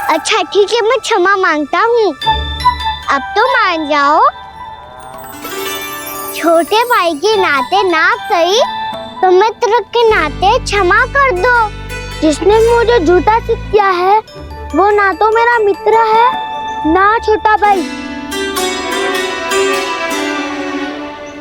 अच्छा ठीक है, मैं क्षमा मांगता हूँ। अब तो मान जाओ। छोटे भाई के नाते ना सही तो मित्र के नाते क्षमा कर दो। जिसने मुझे झूठा सिखाया है वो ना तो मेरा मित्र है ना छोटा भाई।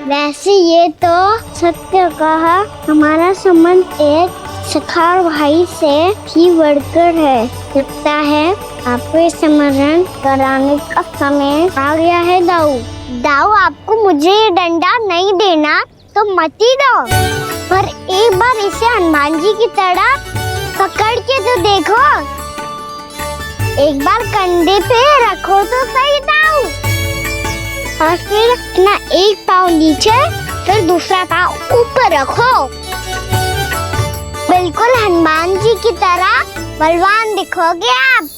वैसे ये तो सत्य कहा, हमारा संबंध एक सखार भाई से भी बढ़कर है। लगता है आपको स्मरण कराने का समय आ गया है दाऊ। दाऊ, आपको मुझे ये डंडा नहीं देना तो मत ही दो, पर एक बार इसे हनुमान जी की तरह पकड़ के तो देखो। एक बार कंधे पे रखो तो सही दाऊ, और फिर अपना एक पाँव नीचे फिर दूसरा पाँव ऊपर रखो। बिल्कुल हनुमान जी की तरह बलवान दिखोगे आप।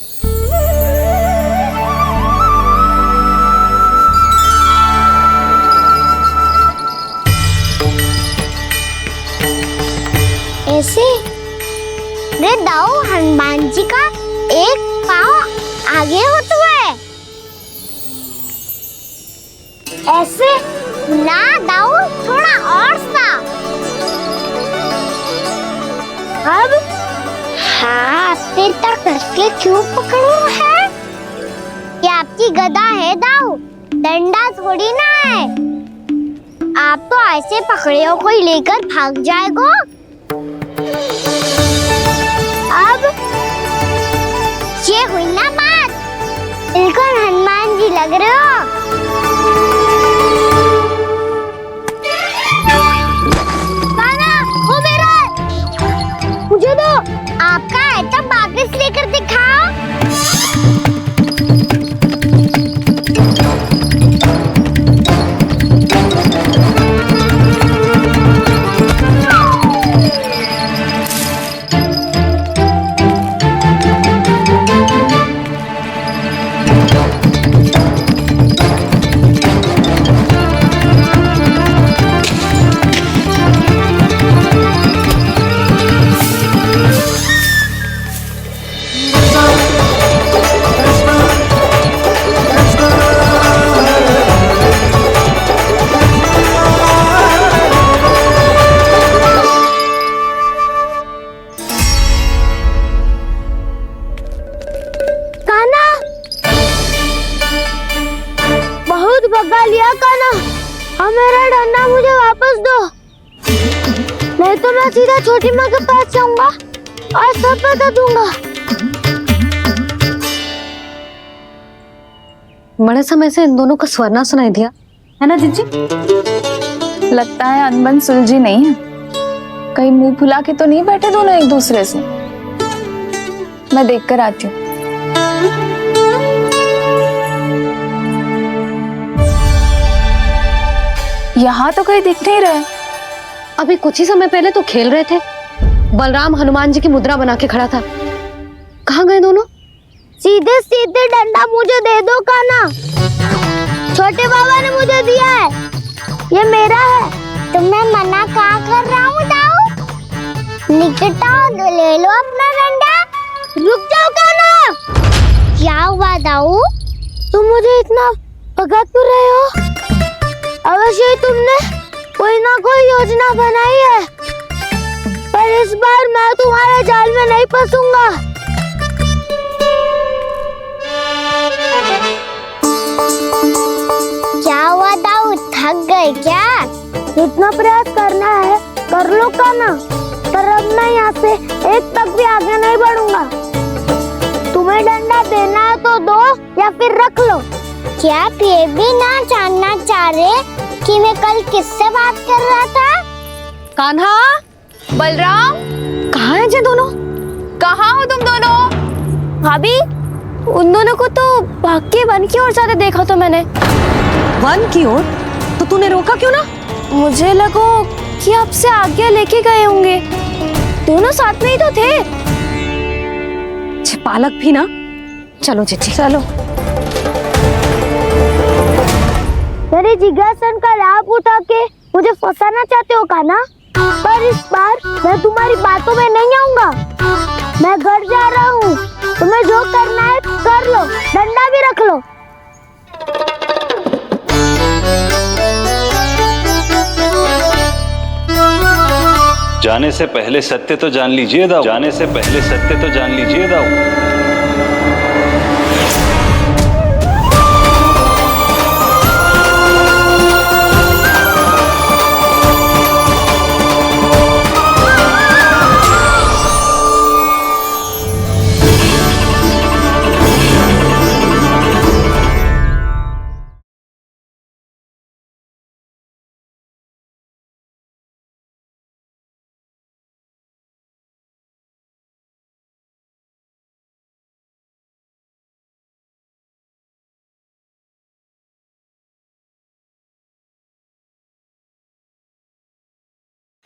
ऐसे रे दाऊ, हनुमान जी का एक पाँव आगे होता है। ऐसे ना दाऊ, थोड़ा और सा। अब हाँ, फिर तक कसके क्यों पकड़े है? ये आपकी गदा है दाऊ, डंडा थोड़ी ना है। आप तो ऐसे पकड़े हो कोई लेकर भाग जाएगा। अब ये हुई ना बात, बिल्कुल हनुमान जी लग रहे हो। कान्हा, वो मेरा, मुझे दो। आपका आइटम वापस लेकर दिखाओ। बहुत भगा लिया कान्हा, अब मेरा डंडा मुझे वापस दो, नहीं तो मैं सीधा छोटी माँ के पास जाऊंगा और सब बता दूंगा। बड़े समय से इन दोनों का स्वर ना सुनाई दिया, है ना जीजी? लगता है अनबन सुलझी नहीं है। कहीं मुंह फुला के तो नहीं बैठे दोनों एक दूसरे से। मैं देख कर आती हूँ। यहाँ तो कहीं दिख नहीं रहे। अभी कुछ ही समय पहले तो खेल रहे थे। बलराम हनुमान जी की मुद्रा बना के खड़ा था। कहाँ गए दोनों? सीधे सीधे डंडा मुझे दे दो कान्हा, छोटे बाबा ने मुझे दिया है, ये मेरा है। तो मैं मना कहाँ कर रहा हूँ दाऊ? निकट आओ, ले लो अपना डंडा। रुक जाओ कान्हा। क्या हुआ दाऊ? तुम मुझे इतना भगा क्यों रहे हो? अवश्य ही तुमने कोई ना कोई योजना बनाई है, पर इस बार मैं तुम्हारे जाल में नहीं फंसूंगा। क्या हुआ दाऊ, थक गए क्या? इतना प्रयास करना है कर लो कान्हा, पर अब मैं यहाँ से एक तक भी आगे नहीं बढ़ूंगा। तुम्हें डंडा देना है तो दो या फिर रख लो। क्या आप ये भी ना जानना चाह रहे कि मैं कल किससे बात कर रहा था? कान्हा, बलराम, कहाँ हैं ये दोनों? कहाँ हो तुम दोनों? भाभी, उन दोनों को तो भाग के वन की ओर जाते देखा तो मैंने। वन की ओर? तो तूने रोका क्यों ना? मुझे लगा कि आपसे आज्ञा लेके गए होंगे, दोनों साथ में ही तो थे। पालक भी ना। चलो चिट्ठी, चलो। मेरे जिज्ञासन का लाभ उठा के मुझे फंसाना चाहते हो कान्हा, पर इस बार मैं तुम्हारी बातों में नहीं आऊंगा। मैं घर जा रहा हूँ, तुम्हें जो करना है कर लो, डंडा भी रख लो। जाने से पहले सत्य तो जान लीजिए दाऊ, जाने से पहले सत्य तो जान लीजिए दाऊ।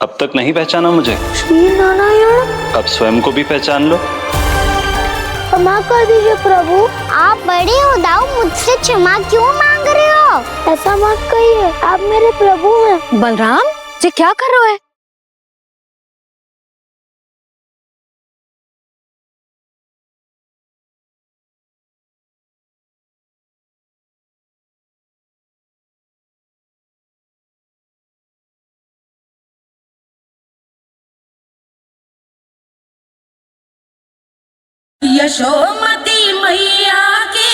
अब तक नहीं पहचाना मुझे? श्री नारायण। अब स्वयं को भी पहचान लो। क्षमा कर दीजिए प्रभु। आप बड़े हो दाऊ, मुझसे क्षमा क्यों मांग रहे हो? ऐसा मत कहिए, आप मेरे प्रभु हैं। बलराम, ये क्या कर रहे हो? यशोमती मैया के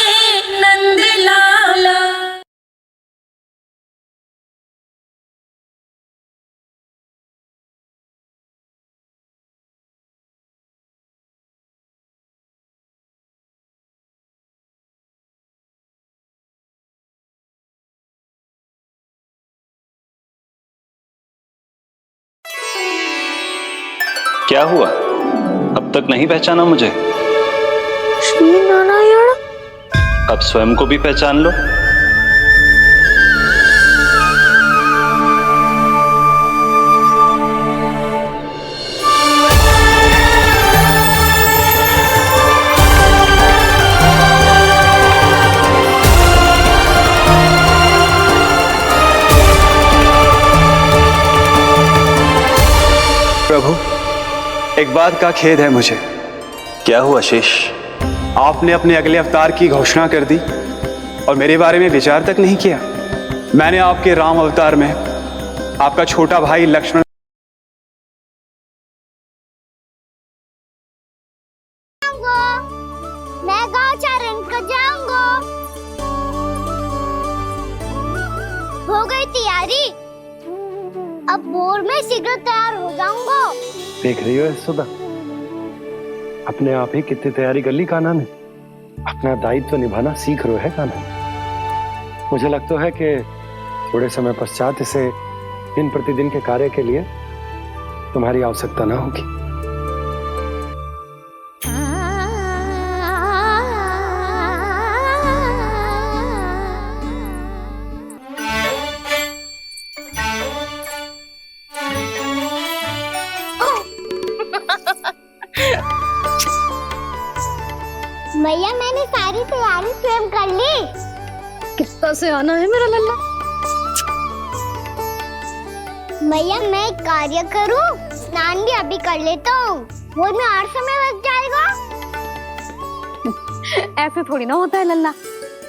नंद लाला। क्या हुआ, अब तक नहीं पहचाना मुझे? श्री नारायण। अब स्वयं को भी पहचान लो। प्रभु, एक बात का खेद है मुझे। क्या हुआ शेष? आपने अपने अगले अवतार की घोषणा कर दी और मेरे बारे में विचार तक नहीं किया। मैंने आपके राम अवतार में आपका छोटा भाई लक्ष्मण मैं गौचारण को जाऊंगा। हो गई तैयारी, अब भोर में शीघ्र तैयार हो जाऊंगा। देख रही हो सुधा, अपने आप ही कितनी तैयारी कर ली कान्हा ने। अपना दायित्व निभाना सीख रहे है कान्हा। मुझे लगता है कि थोड़े समय पश्चात इसे दिन प्रतिदिन के कार्य के लिए तुम्हारी आवश्यकता ना होगी। मैया, मैंने सारी तैयारी स्वयं कर ली। कितना से आना है मेरा लल्ला। मैया, मैं एक कार्य करूं? स्नान भी अभी कर लेता हूँ, वो में और समय लग जाएगा। ऐसे थोड़ी ना होता है लल्ला,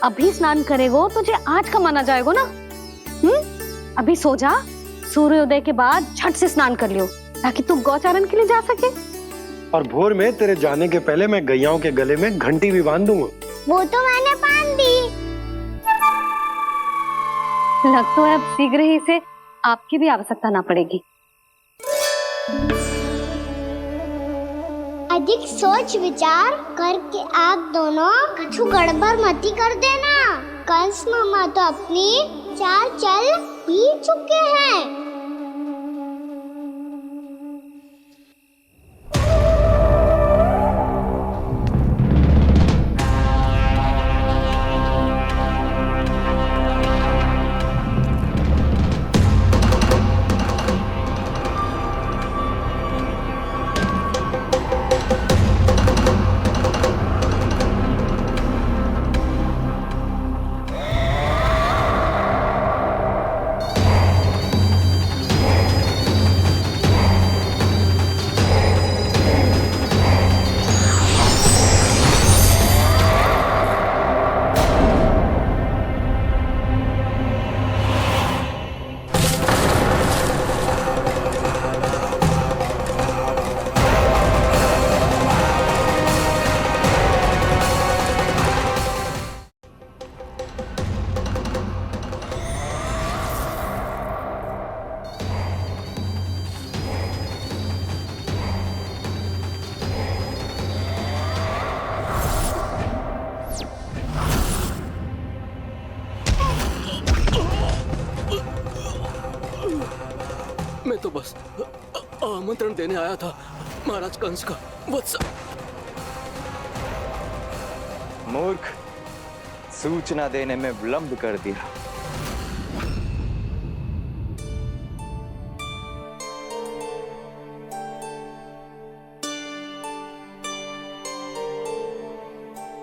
अभी स्नान करेगो तुझे आज का माना जाएगा ना। अभी सो जा, सूर्योदय के बाद झट से स्नान कर लियो ताकि तू गौचारण के लिए जा सके। और भोर में तेरे जाने के पहले मैं गैयाओं के गले में घंटी भी बांध दूंगा। वो तो मैंने बांध दी। लगता है अब शीघ्र ही से आपकी भी आवश्यकता ना पड़ेगी। अधिक सोच विचार करके आप दोनों कछु गड़बड़ मती कर देना। कंस मामा तो अपनी चाल चल भी चुके हैं। मैं तो बस आमंत्रण देने आया था महाराज कंस का वत्स। मूर्ख, सूचना देने में विलंब कर दिया।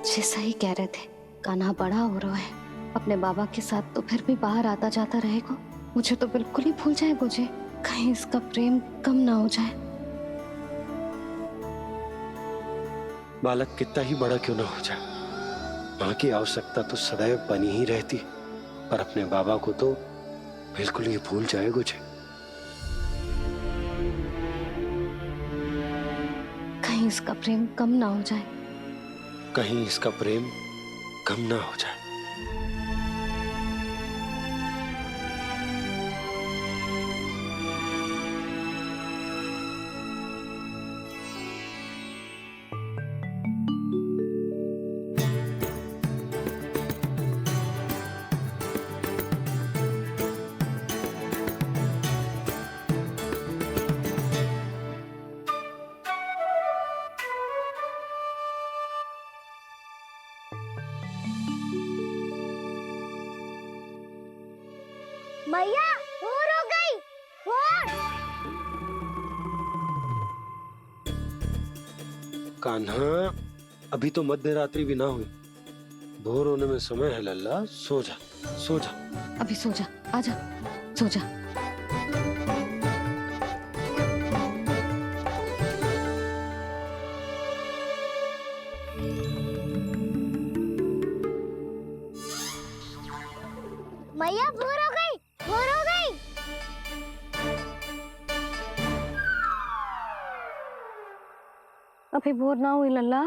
जैसा ही कह रहे थे, कान्हा बड़ा हो रहा है, अपने बाबा के साथ तो फिर भी बाहर आता जाता रहेगा। मुझे तो बिल्कुल ही भूल जाए मुझे, कहीं इसका प्रेम कम ना हो जाए। बालक कितना ही बड़ा क्यों ना हो जाए, माँ की आवश्यकता तो सदैव बनी ही रहती, पर अपने बाबा को तो बिल्कुल ही भूल जाए मुझे। कहीं इसका प्रेम कम ना हो जाए। कहीं इसका प्रेम कम ना हो जाए। मैया भोर हो गई। भोर। कान्हा, अभी तो मध्य रात्रि भी ना हुई, भोर होने में समय है लल्ला। सो जा, सो जा। अभी सो जा, आजा, सो जा। मैया भोर हो गई, भोर हो गई। अभी भोर ना हुई लल्ला,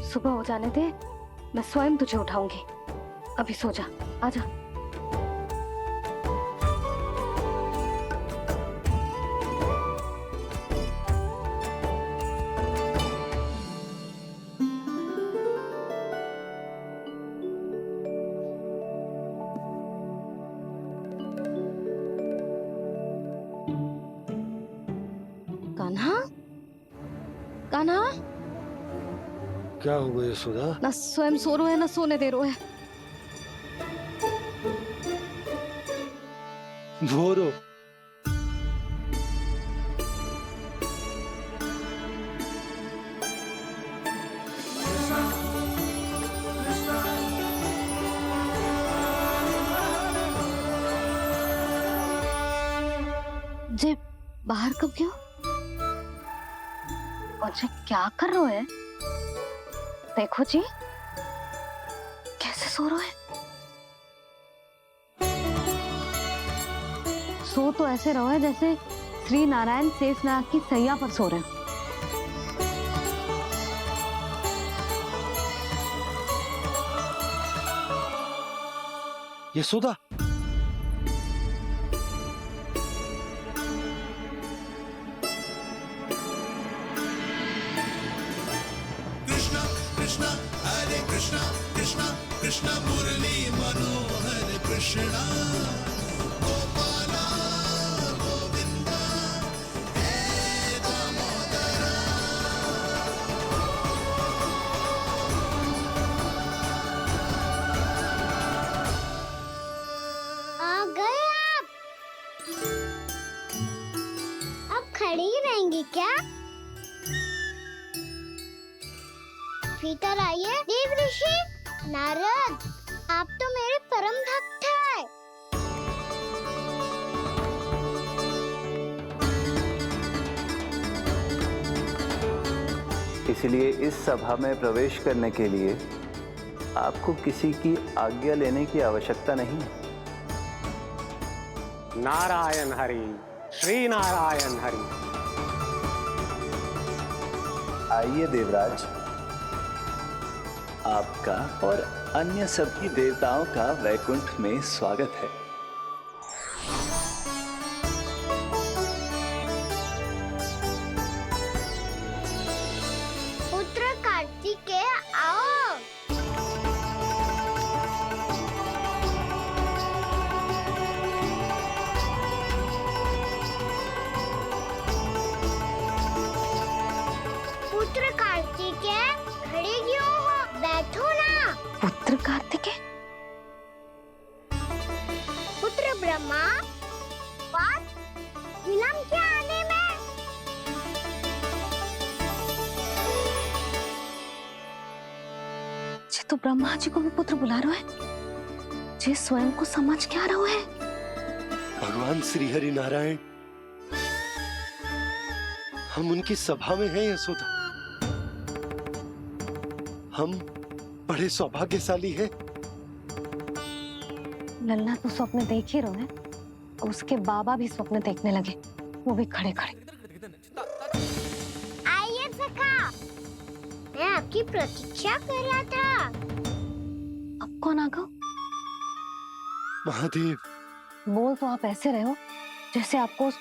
सुबह हो जाने दे, मैं स्वयं तुझे उठाऊंगी। अभी सो जा, आजा। कान्हा, कान्हा, क्या हुआ यशोदा? ना स्वयं सो रो है ना सोने दे रो है। भोर हो। जे बाहर कब गयो? और जे क्या कर रहे है? देखो जी, कैसे सो रहे है। सो तो ऐसे रहो है जैसे श्री नारायण शेषनाग की सैया पर सो रहे हैं। यशोदा, कृष्णा कृष्णा हरे कृष्णा कृष्णा कृष्णा मुरली मनोहर कृष्णा गोपाला गोविंदा हे दामोदरा। आ गए आप। अब खड़ी ही रहेंगी क्या? भीतर आइए। देव ऋषि नारद, आप तो मेरे परम भक्त हैं। इसलिए इस सभा में प्रवेश करने के लिए आपको किसी की आज्ञा लेने की आवश्यकता नहीं है। नारायण हरि, श्री नारायण हरि। आइए देवराज, आपका और अन्य सभी देवताओं का वैकुंठ में स्वागत है। पुत्र कार्तिकेय आओ। पुत्र कार्तिकेय खड़े क्यों हो? बैठो ना। पुत्र कार्तिकेय? पुत्र ब्रह्मा, बात विलंब क्या आने में? जे तो ब्रह्मा जी को भी पुत्र बुला रहा है, जे स्वयं को समझ क्या रहा है। भगवान श्री हरि नारायण, हम उनकी सभा में हैं यशोदा। हम बड़े सौभाग्यशाली हैं। लल्ला तो स्वप्न देख ही रहे हैं, और उसके बाबा भी स्वप्न देखने लगे, वो भी खड़े खड़े। आइए सखा, मैं आपकी प्रतीक्षा कर रहा था। अब कौन आ गया? महादेव। बोल तो आप ऐसे रहे हो जैसे आपको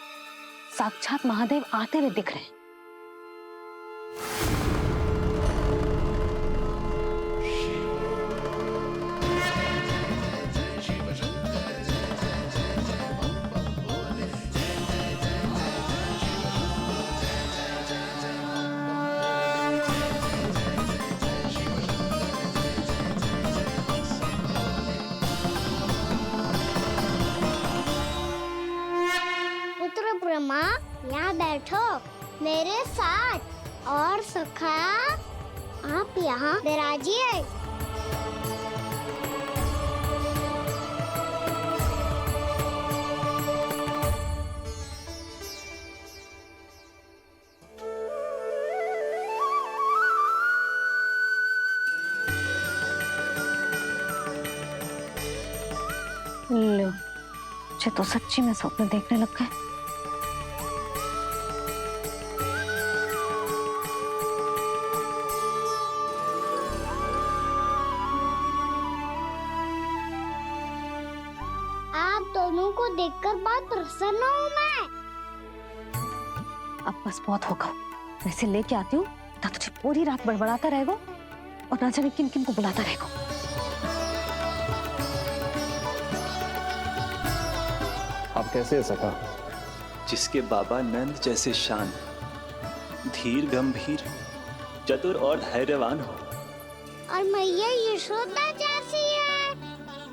साक्षात महादेव आते हुए दिख रहे हैं। पुत्र ब्रह्मा, यहाँ बैठो मेरे साथ। और सखा, आप यहाँ विराजिए। लो, मुझे तो सच्ची में स्वप्न देखने लग गए। आप दोनों को देखकर बहुत प्रसन्न हूँ मैं। अब बस बहुत होगा। वैसे लेके आती हूँ तो तुझे पूरी रात बड़बड़ाता रहेगा और ना जाने किन किन को बुलाता रहेगा। आप कैसे है सखा? जिसके बाबा नंद जैसे शांत, धीर गंभीर, चतुर और धैर्यवान हो। और मैया यशोदा जैसी है,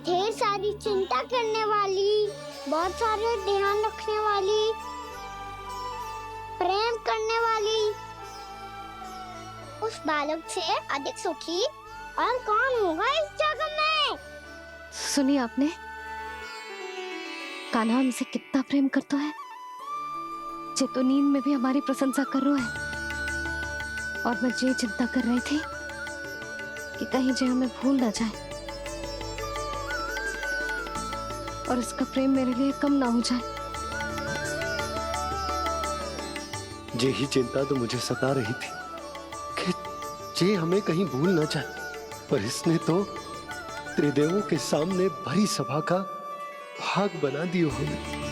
ढेर सारी चिंता करने वाली, बहुत सारे ध्यान रखने वाली, प्रेम करने वाली। उस बालक से अधिक सुखी और कौन होगा इस जग में? सुनिए आपने, कान्हा हमसे कितना प्रेम करता है। जे तो नींद में भी हमारी प्रशंसा कर रहा है। और मैं ये चिंता कर रही थी कि कहीं जे हमें भूल ना जाए और इसका प्रेम मेरे लिए कम ना हो जाए। यही चिंता तो मुझे सता रही थी कि जे हमें कहीं भूल ना जाए, पर इसने तो त्रिदेवों के सामने भरी सभा का भाग बना दियो हमें।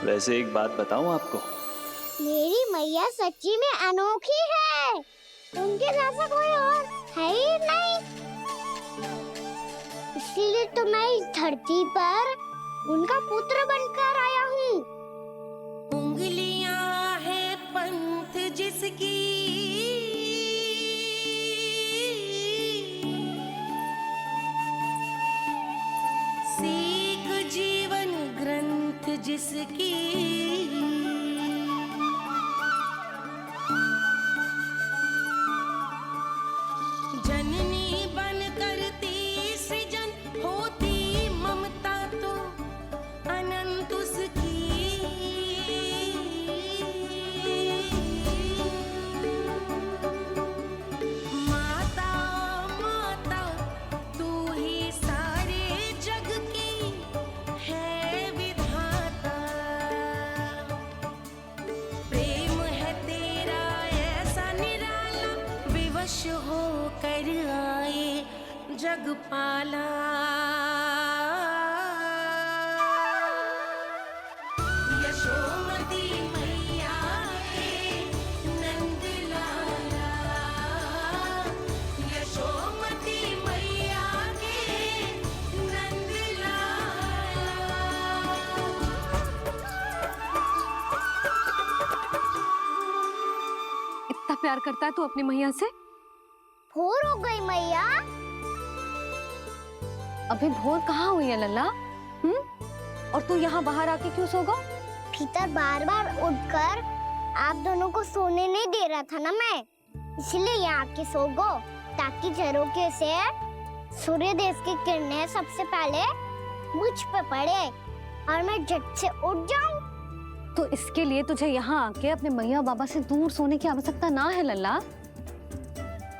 वैसे एक बात बताऊं आपको, मेरी मैया सच्ची में अनोखी है। उनके जैसा कोई और है ही नहीं। इसीलिए तो मैं इस धरती पर उनका पुत्र बनकर आया हूँ। उंगलियां है पंथ जिसकी, सीख जीवन ग्रंथ जिसकी, जननी बन करती सृजन होती ममता तो अनंत उसकी। माता माता तू ही सारे जग की है विधाता। प्रेम है तेरा ऐसा निराला, विवश हो कर आए जग पाला। यशोमती मैया के नंद लाला, यशोमती मैया के नंद लाला। इतना प्यार करता है तू अपनी मैया से? भोर हो गई मैया। अभी भोर कहाँ हुई है लल्ला? और तू यहाँ बाहर आके क्यों सो गया? भीतर बार बार उठकर आप दोनों को सोने नहीं दे रहा था ना मैं, इसलिए यहाँ आके सो गो, ताकि झरोखे से सूर्य देव की किरणें सबसे पहले मुझ पे पड़े और मैं झट से उठ जाऊं। तो इसके लिए तुझे यहाँ आके अपने मैया बाबा से दूर सोने की आवश्यकता ना है लल्ला।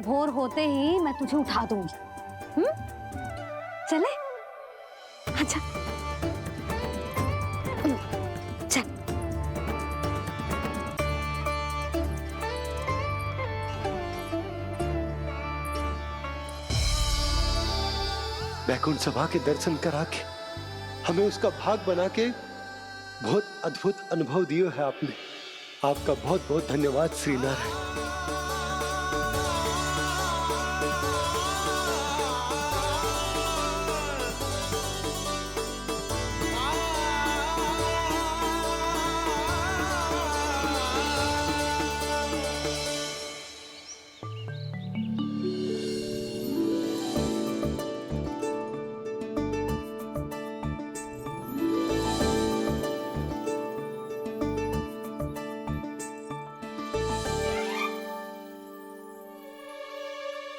भोर होते ही मैं तुझे उठा दूंगी। चले? अच्छा चल। बैकुंठ सभा के दर्शन करा के हमें उसका भाग बना के बहुत अद्भुत अनुभव दिए है आपने। आपका बहुत बहुत धन्यवाद श्री नारायण।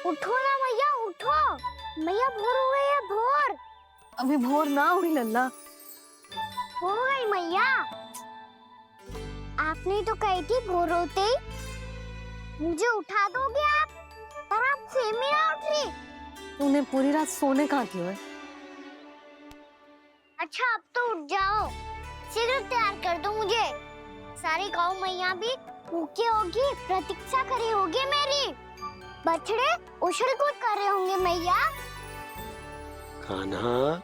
उठो ना मैया, उठो। मैया भोर हो गई है, भोर। अभी भोर ना हुई लल्ला। हो गई मैया। आपने तो कही थी भोर होते ही मुझे उठा दोगे आप, पर आप सेम ही ना उठ रही। तूने पूरी रात सोने कहाँ की है? अच्छा अब तो उठ जाओ, शीघ्र तैयार कर दो मुझे। सारी गाँव मैया भी भूखी होगी, प्रतीक्षा करी होगी मेरी। बछड़े उछल कूद कर रहे होंगे मैया। कान्हा,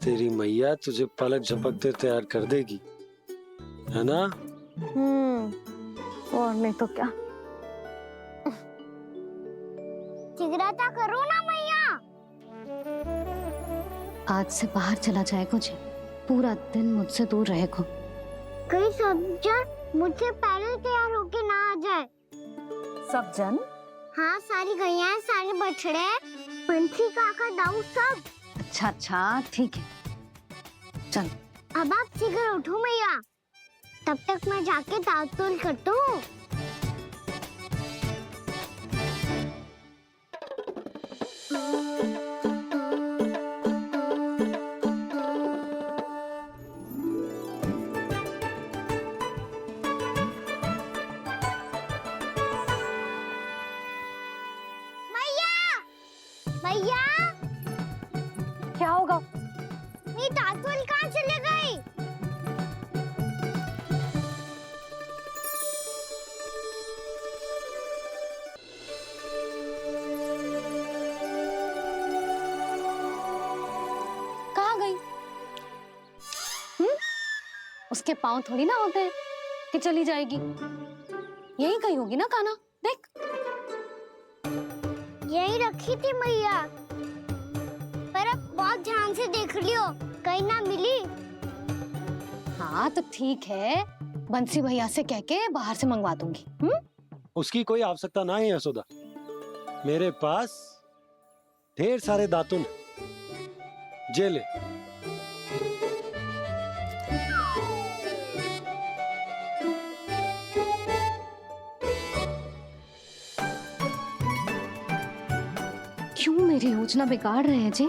तेरी मैया तुझे पलक झपकते तैयार कर देगी, है ना? और नहीं तो क्या। शीघ्रता करो ना मैया। आज से बाहर चला जाएगा जी, पूरा दिन मुझसे दूर रहेगा। कहीं सब जन मुझसे पहले तैयार होके ना आ जाए। सब जन? हाँ, सारी गैया, सारे बछड़े, पंछी, काका, दाऊ सब। अच्छा अच्छा ठीक है, चल। अब आप शीघ्र उठो मैया, तब तक मैं जाके ताल-तोल करता हूँ। मैया, क्या होगा? मेरी ताल-तोल कहाँ चले गई? कहाँ गई? उसके पाँव थोड़ी ना होते हैं कि चली जाएगी। यही कहीं होगी ना कान्हा, देख। यही रखी थी मैया, पर अब बहुत ध्यान से देख लियो, कहीं ना मिली। हाँ तो ठीक है, बंसी भैया से कह के बाहर से मंगवा दूंगी। उसकी कोई आवश्यकता ना है यशोदा, मेरे पास ढेर सारे दातुन हैं। जे ले। क्यों मेरी योजना बिगाड़ रहे हैं जी?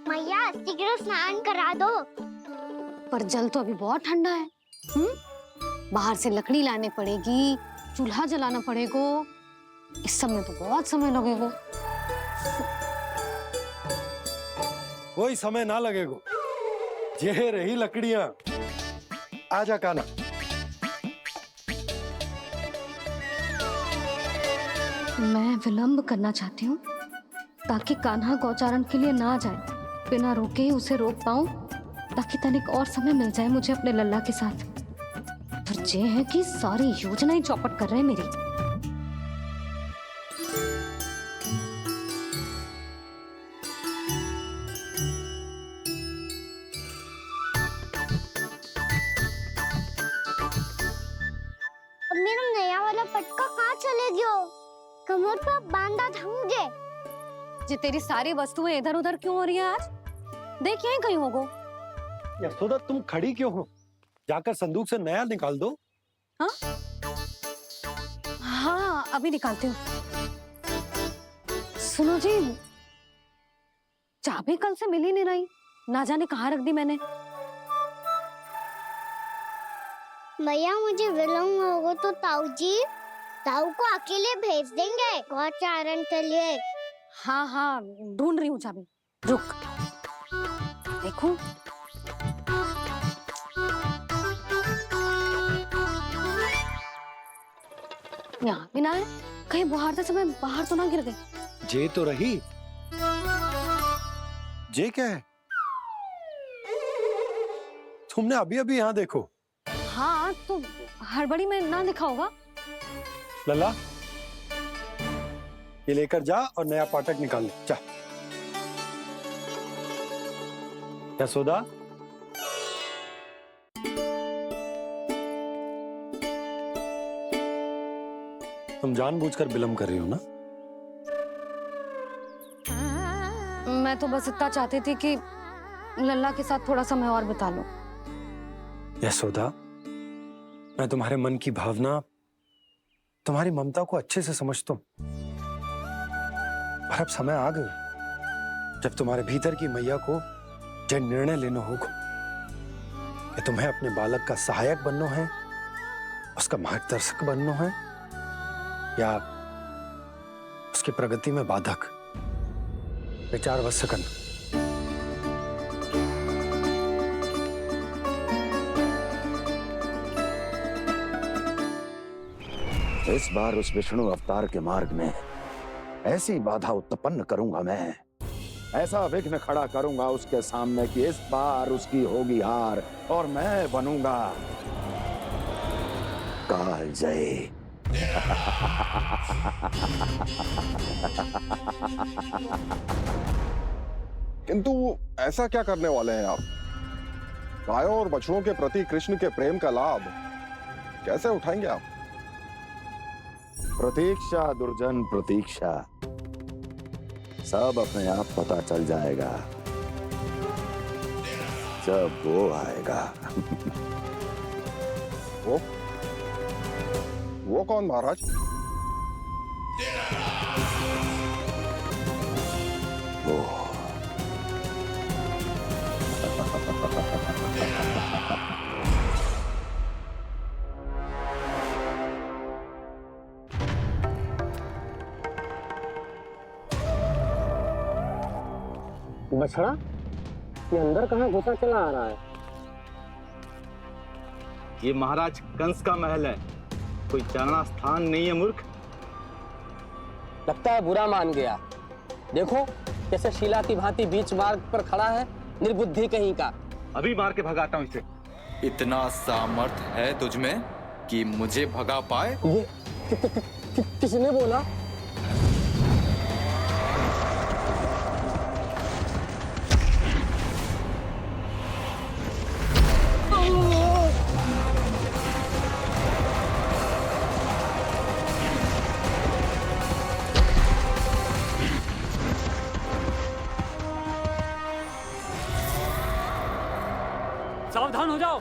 मैया शीघ्र स्नान करा दो। पर जल तो अभी बहुत ठंडा है। बाहर से लकड़ी लाने पड़ेगी, चूल्हा जलाना पड़ेगा, इस सब में तो बहुत समय लगेगा। कोई समय ना लगेगा, ये रही लकड़ियां। आजा कान्हा। मैं विलंब करना चाहती हूँ ताकि कान्हा गौचारण के लिए ना जाए, बिना रोके ही उसे रोक पाऊं, ताकि तनिक और समय मिल जाए मुझे अपने लल्ला के साथ। पर ये है कि सारी योजना ही चौपट कर रहे हैं मेरी। अब मेरा नया वाला पटका कहाँ चले गयो? कमर पर बांधा था मुझे। जी तेरी सारी वस्तुएं इधर उधर क्यों हो रही है आज? देख यहीं कहीं होगो। यशोदा तुम खड़ी क्यों हो? जाकर संदूक से नया निकाल दो। हाँ हाँ अभी निकालती हूँ। सुनो जी, चाबी कल से मिल ही नहीं रही, ना जाने कहाँ रख दी मैंने। मैया मुझे विलम्ब होगा तो ताऊ को अकेले भेज देंगे गौचारण के लिए। हाँ हाँ ढूंढ रही हूँ चाबी, रुक। देखो यहाँ भी ना है, कहीं बहारते समय बाहर तो ना गिर गई। जे तो रही। जे क्या है? तुमने अभी अभी यहाँ देखो। हाँ तो हड़बड़ी में ना दिखा होगा। लल्ला, ये लेकर जा और नया पाठक निकाल ले, जा। यशोदा, तुम जानबूझकर विलंब कर रही हो ना? मैं तो बस इतना चाहती थी कि लल्ला के साथ थोड़ा समय और बिता लूं। यशोदा, मैं तुम्हारे मन की भावना, तुम्हारी ममता को अच्छे से समझता हूं। पर अब समय आ गया जब तुम्हारे भीतर की मैया को जो निर्णय लेना होगा कि तुम्हें अपने बालक का सहायक बनना है, उसका मार्गदर्शक बनना है, या उसकी प्रगति में बाधक। विचार अवश्य करना। इस बार उस विष्णु अवतार के मार्ग में ऐसी बाधा उत्पन्न करूंगा मैं, ऐसा विघ्न खड़ा करूंगा उसके सामने कि इस बार उसकी होगी हार और मैं बनूंगा कालजयी। किंतु ऐसा क्या करने वाले हैं आप? गायों और बछड़ों के प्रति कृष्ण के प्रेम का लाभ कैसे उठाएंगे आप? प्रतीक्षा दुर्जन प्रतीक्षा, सब अपने आप पता चल जाएगा जब वो आएगा। वो कौन महाराज? वो बछड़ा, ये अंदर कहाँ घुसा चला आ रहा है? ये महाराज कंस का महल है, कोई जाना स्थान नहीं है मूर्ख। लगता है बुरा मान गया। देखो कैसे शिला की भांति बीच मार्ग पर खड़ा है, निर्बुद्धि कहीं का। अभी मार के भगाता हूँ इसे। इतना सामर्थ है तुझमें कि मुझे भगा पाए? ये किसने बोला? सावधान हो जाओ।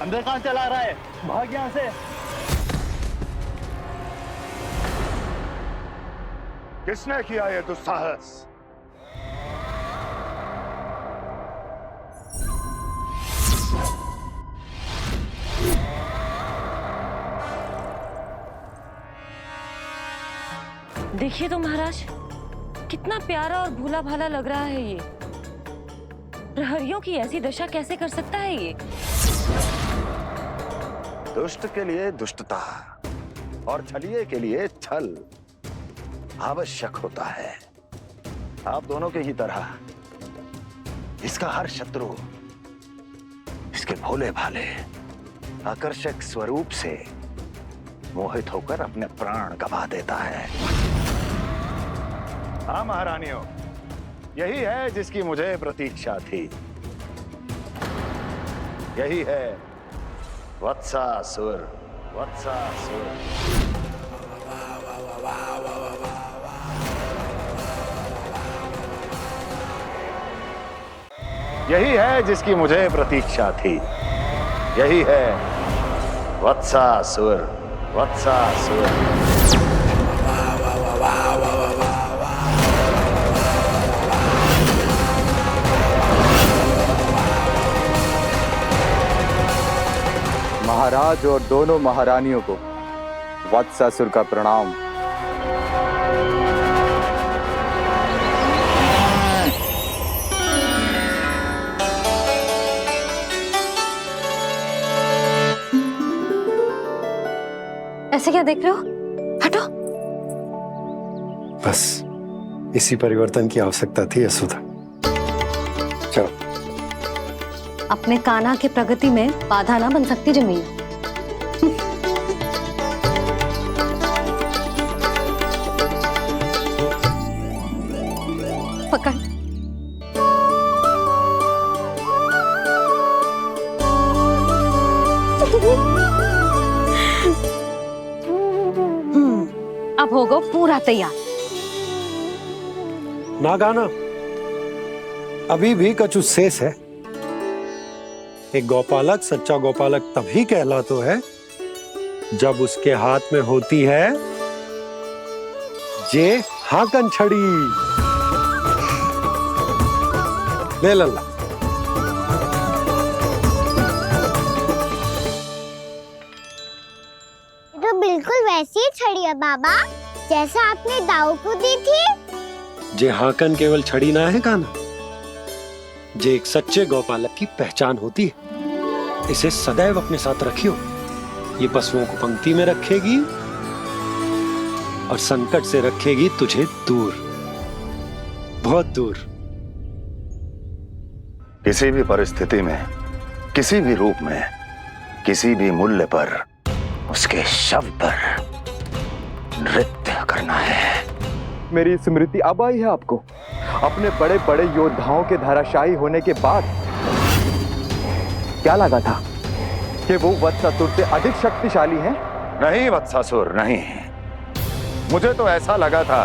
अंदर कहाँ चला रहा है? भाग यहाँ से। किसने किया ये दुस्साहस? देखिए तो महाराज, कितना प्यारा और भोला भाला लग रहा है ये। प्रहरियों की ऐसी दशा कैसे कर सकता है ये? दुष्ट के लिए दुष्टता और छलिए के लिए छल आवश्यक होता है। आप दोनों के ही तरह इसका हर शत्रु इसके भोले भाले आकर्षक स्वरूप से मोहित होकर अपने प्राण गवा देता है। हाँ महारानियों, यही है जिसकी मुझे प्रतीक्षा थी। यही है वत्सासुर। वत्सासुर यही है जिसकी मुझे प्रतीक्षा थी। यही है वत्सासुर। वत्सासुर महाराज और दोनों महारानियों को वत्सासुर का प्रणाम। ऐसे क्या देख रहे हो? हटो। बस इसी परिवर्तन की आवश्यकता थी यशोदा। चलो। अपने कान्हा की प्रगति में बाधा ना बन सकती जमीन। पकड़। अब होगा पूरा तैयार। ना गाना, अभी भी कछु शेष है। एक गौपालक सच्चा गौपालक तभी कहलाता है जब उसके हाथ में होती है जे हाकन छड़ी। ले लल्ला। तो बिल्कुल वैसी ही छड़ी है बाबा जैसा आपने दाऊ को दी थी। जे हाकन केवल छड़ी ना है काना, जे एक सच्चे गौपालक की पहचान होती है। इसे सदैव अपने साथ रखियो। ये पशुओं को पंक्ति में रखेगी और संकट से रखेगी तुझे दूर, बहुत दूर। किसी भी परिस्थिति में, किसी भी रूप में, किसी भी मूल्य पर उसके शव पर नृत्य करना है। मेरी स्मृति अब आई है आपको? अपने बड़े बड़े योद्धाओं के धराशायी होने के बाद क्या लगा था कि वो वत्सासुर से अधिक शक्तिशाली हैं? नहीं वत्सासुर, नहीं। मुझे तो ऐसा लगा था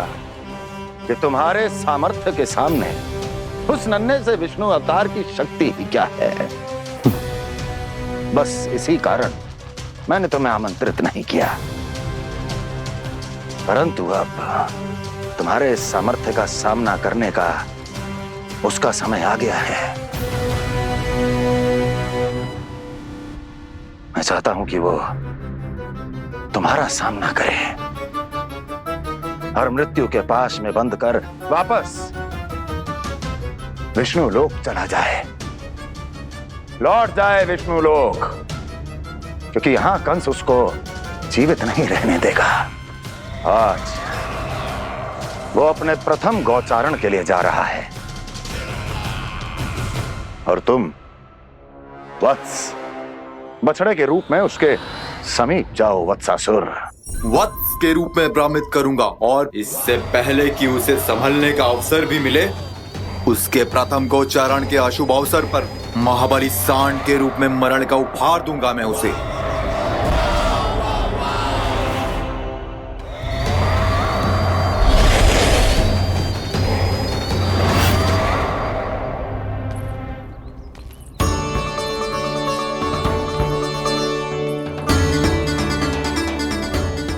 कि तुम्हारे सामर्थ्य के सामने उस नन्हे से विष्णु अवतार की शक्ति ही क्या है। बस इसी कारण मैंने तुम्हें आमंत्रित नहीं किया। परंतु अब तुम्हारे सामर्थ्य का सामना करने का उसका समय आ गया है। मैं चाहता हूं कि वो तुम्हारा सामना करे और मृत्यु के पास में बंद कर वापस विष्णु लोक चला जाए, लौट जाए विष्णु लोक, क्योंकि यहां कंस उसको जीवित नहीं रहने देगा। आज वो अपने प्रथम गौचारण के लिए जा रहा है और तुम वत्स बछड़े के रूप में उसके समीप जाओ वत्सासुर। वत्स के रूप में भ्रमित करूंगा और इससे पहले कि उसे संभलने का अवसर भी मिले, उसके प्रथम गोचारण के अशुभ अवसर पर महाबली सांड के रूप में मरण का उपहार दूंगा मैं उसे।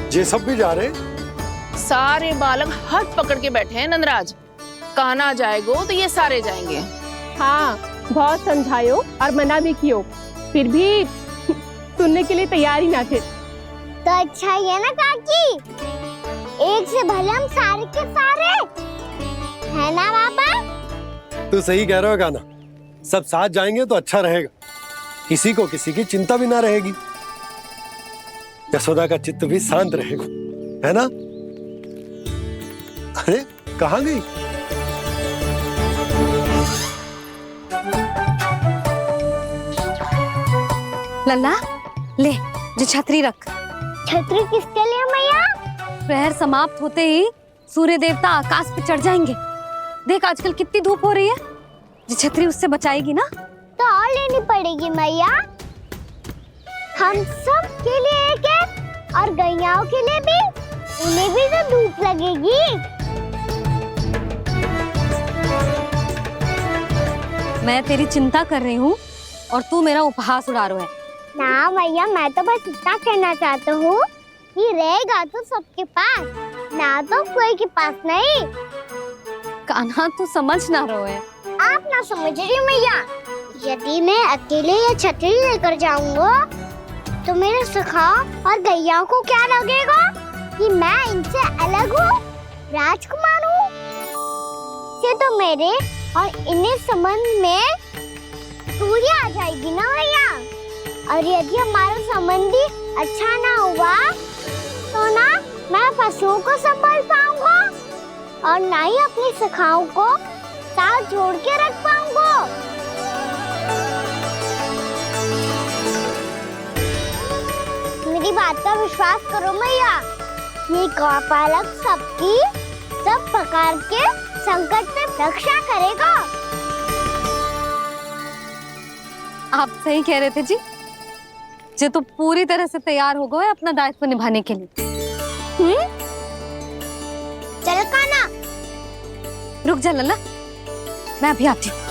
ये सब भी जा रहे? सारे बालक हाथ पकड़ के बैठे हैं नंदराज। कान्हा जाएगो तो ये सारे जाएंगे। हाँ, बहुत समझायो और मना भी कियो, फिर भी सुनने के लिए तैयार ही ना थे। तो अच्छा ही है ना काकी, एक से भले हम सारे के सारे है ना बाबा। तू सही कह रहे हो गाना, सब साथ जाएंगे तो अच्छा रहेगा, किसी को किसी की चिंता भी ना रहेगी, यशोदा का चित्त भी शांत रहेगा, है ना? अरे कहाँ गई? लल्ला ले, जो छतरी रख। छतरी किसके लिए मैया? प्रहर समाप्त होते ही सूर्य देवता आकाश पे चढ़ जाएंगे। देख आजकल कितनी धूप हो रही है, जो छतरी उससे बचाएगी ना। तो और लेनी पड़ेगी मैया, हम सब के लिए एक एक और गैयाओं के लिए भी, उन्हें भी तो धूप लगेगी। मैं तेरी चिंता कर रही हूँ और तू मेरा उपहास उड़ा रहा है। ना भैया, मैं तो बस इतना कहना चाहता हूँ कि रहेगा तो सबके पास, ना तो कोई के पास नहीं। कान्हा तू समझ ना रहो है। आप ना समझ रही मैया, यदि मैं अकेले ये छतरी लेकर जाऊंगा तो मेरे सखा और गैया को क्या लगेगा कि मैं इनसे अलग हूँ, राजकुमार हूँ। ये तो मेरे और इन्हें संबंध में दूरी आ जाएगी ना भैया। और यदि हमारा संबंध भी अच्छा ना हुआ तो ना मैं पशुओं को संभाल पाऊंगा और ना ही अपनी सखाओं को साथ जोड़ के रख पाऊंगा। मेरी बात का विश्वास करो मैया, ये गौपालक सबकी सब प्रकार के संकट से रक्षा करेगा। आप सही कह रहे थे जी। जे तो पूरी तरह से तैयार हो गए अपना दायित्व निभाने के लिए। चल काना, रुक जा लल्ला, मैं अभी आती हूँ।